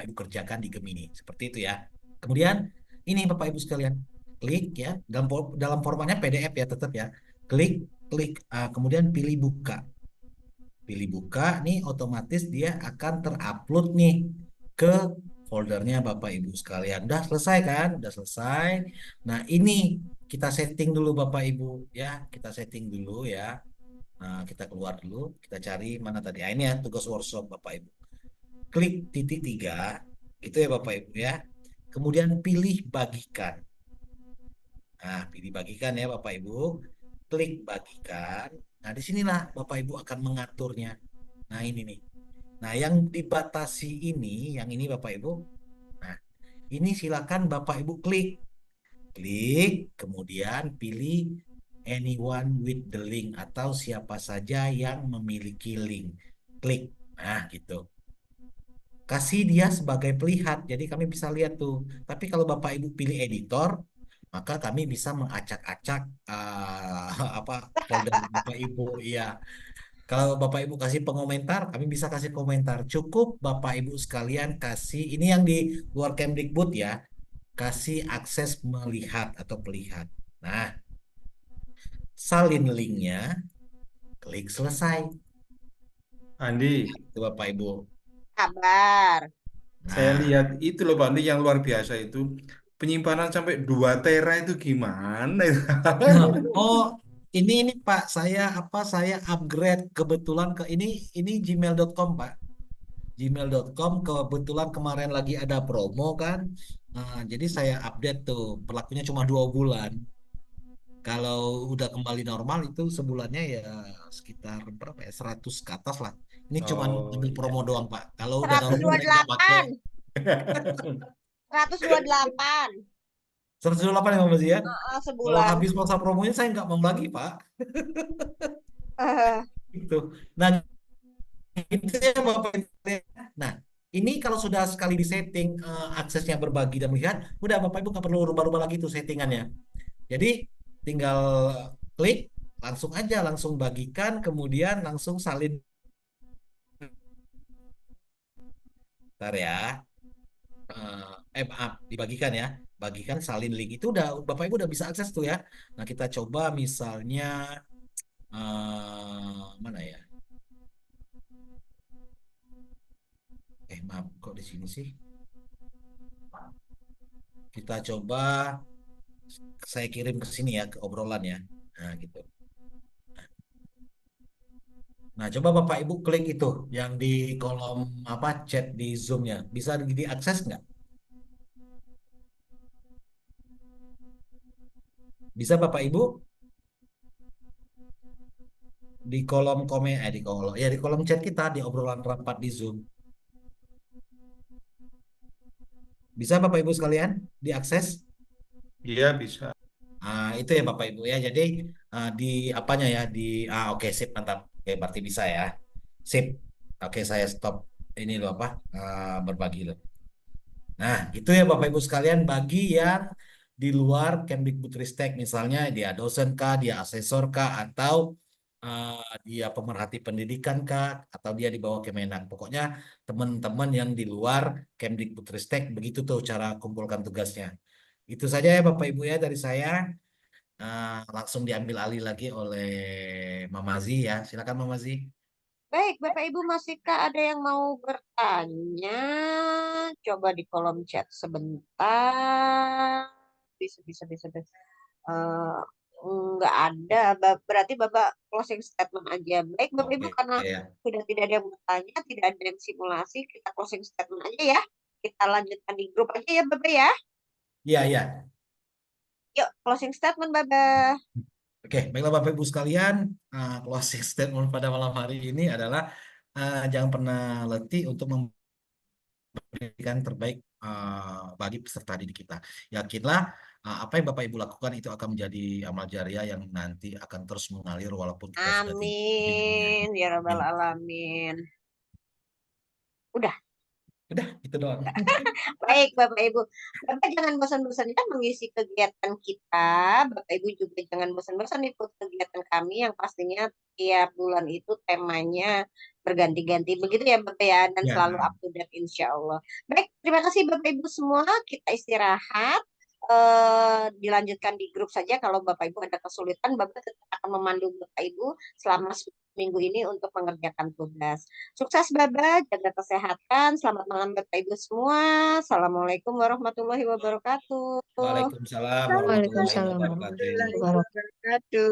Ibu kerjakan di Gemini. Seperti itu ya. Kemudian ini Bapak Ibu sekalian, klik ya dalam formatnya PDF ya tetap ya. Klik klik kemudian pilih buka. Pilih buka nih otomatis dia akan terupload nih ke foldernya Bapak Ibu sekalian. Udah selesai kan? Udah selesai. Nah, ini kita setting dulu Bapak Ibu ya. Kita setting dulu ya. Nah, kita keluar dulu, kita cari mana tadi. Ah, ini ya tugas workshop Bapak Ibu. Klik titik tiga, itu ya Bapak Ibu ya. Kemudian pilih bagikan. Nah, pilih bagikan ya Bapak Ibu. Klik bagikan. Nah, disinilah Bapak Ibu akan mengaturnya. Nah, ini nih. Nah, yang dibatasi ini, yang ini Bapak Ibu. Nah, ini silakan Bapak Ibu klik. Klik, kemudian pilih anyone with the link atau siapa saja yang memiliki link. Klik. Nah, gitu. Kasih dia sebagai pelihat, jadi kami bisa lihat tuh. Tapi kalau Bapak Ibu pilih editor, maka kami bisa mengacak-acak apa folder Bapak Ibu. Iya. Kalau Bapak Ibu kasih pengomentar, kami bisa kasih komentar. Cukup Bapak Ibu sekalian kasih, ini yang di luar Kemdikbud ya, kasih akses melihat atau pelihat. Nah, salin linknya, klik selesai. Andi, Itu Bapak Ibu. Kabar. saya Nah, lihat itu loh Pak Andi yang luar biasa itu. Penyimpanan sampai 2 tera itu gimana? oh ini Pak, saya upgrade kebetulan ke ini gmail.com Pak. Gmail.com kebetulan kemarin lagi ada promo kan. Nah, jadi saya update tuh, berlakunya cuma 2 bulan. Kalau udah kembali normal itu sebulannya ya sekitar berapa ya 100 ke atas lah. Ini cuma Oh ambil iya, promo iya. doang Pak. Kalau udah Seratus normal dua saya nggak pakai. 128 128 ya Mas ya. Kalau sebulan. habis masa promonya saya nggak mau lagi Pak. Eh, Gitu. Nah itu ya Bapak Ibu. Nah ini kalau sudah sekali disetting aksesnya berbagi dan melihat, udah Bapak Ibu nggak perlu rubah-rubah lagi tuh settingannya. Jadi tinggal klik, langsung aja langsung bagikan, kemudian langsung salin. Bentar ya. Maaf, dibagikan ya. Bagikan salin link itu udah Bapak Ibu udah bisa akses tuh ya. Nah, kita coba misalnya mana ya? Maaf, kok di sini sih? Kita coba saya kirim ke sini ya ke obrolan ya. Nah, gitu. Nah, coba Bapak Ibu klik itu yang di kolom apa chat di Zoom-nya. Bisa diakses nggak? Bisa Bapak Ibu di kolom komen di kolom chat kita di obrolan rapat di Zoom. Bisa Bapak Ibu sekalian diakses? Iya, bisa. Itu ya Bapak Ibu ya. Jadi di apanya ya oke sip mantap. Oke berarti bisa ya. Sip. Oke saya stop ini loh apa berbagi loh. Nah, itu ya Bapak Ibu sekalian bagi yang di luar Kemdikbudristek misalnya dia dosen kah, dia asesor kah, atau dia pemerhati pendidikan kah, atau dia di bawah Kemenak. Pokoknya teman-teman yang di luar Kemdikbudristek begitu tuh cara kumpulkan tugasnya. Itu saja ya Bapak Ibu ya dari saya. Langsung diambil alih lagi oleh Mamazi ya. Silakan Mamazi. Baik, Bapak Ibu masihkah ada yang mau bertanya? Coba di kolom chat sebentar. Bisa. Eh, nggak ada. Berarti Bapak closing statement aja. Baik, Bapak Ibu, Oke karena ya. sudah tidak ada yang bertanya, tidak ada yang simulasi, kita closing statement aja ya. Kita lanjutkan di grup aja ya, Bapak ya. Iya, iya. Yuk, closing statement, Bapak. Oke, baiklah Bapak Ibu sekalian, closing statement pada malam hari ini adalah jangan pernah letih untuk memberikan terbaik bagi peserta didik kita. Yakinlah apa yang Bapak Ibu lakukan itu akan menjadi amal jariah yang nanti akan terus mengalir walaupun kita sudah tidak di dunia ini. Amin, ya Rabbal Amin. Alamin. Udah. Udah, itu doang. Baik, Bapak Ibu. Bapak jangan bosan-bosan ya mengisi kegiatan kita. Bapak Ibu juga jangan bosan-bosan ikut kegiatan kami yang pastinya tiap bulan itu temanya berganti-ganti. Begitu ya Bapak ya, dan selalu Ya, up to date insya Allah. Baik, terima kasih Bapak Ibu semua. Kita istirahat. Dilanjutkan di grup saja. Kalau Bapak Ibu ada kesulitan, Bapak tetap akan memandu Bapak Ibu selama minggu ini untuk mengerjakan tugas. Sukses Baba, jaga kesehatan. Selamat malam Bapak Ibu semua. Assalamualaikum warahmatullahi wabarakatuh. Waalaikumsalam warahmatullahi Waalaikumsalam wabarakatuh. warahmatullahi wabarakatuh. Wabarakatuh.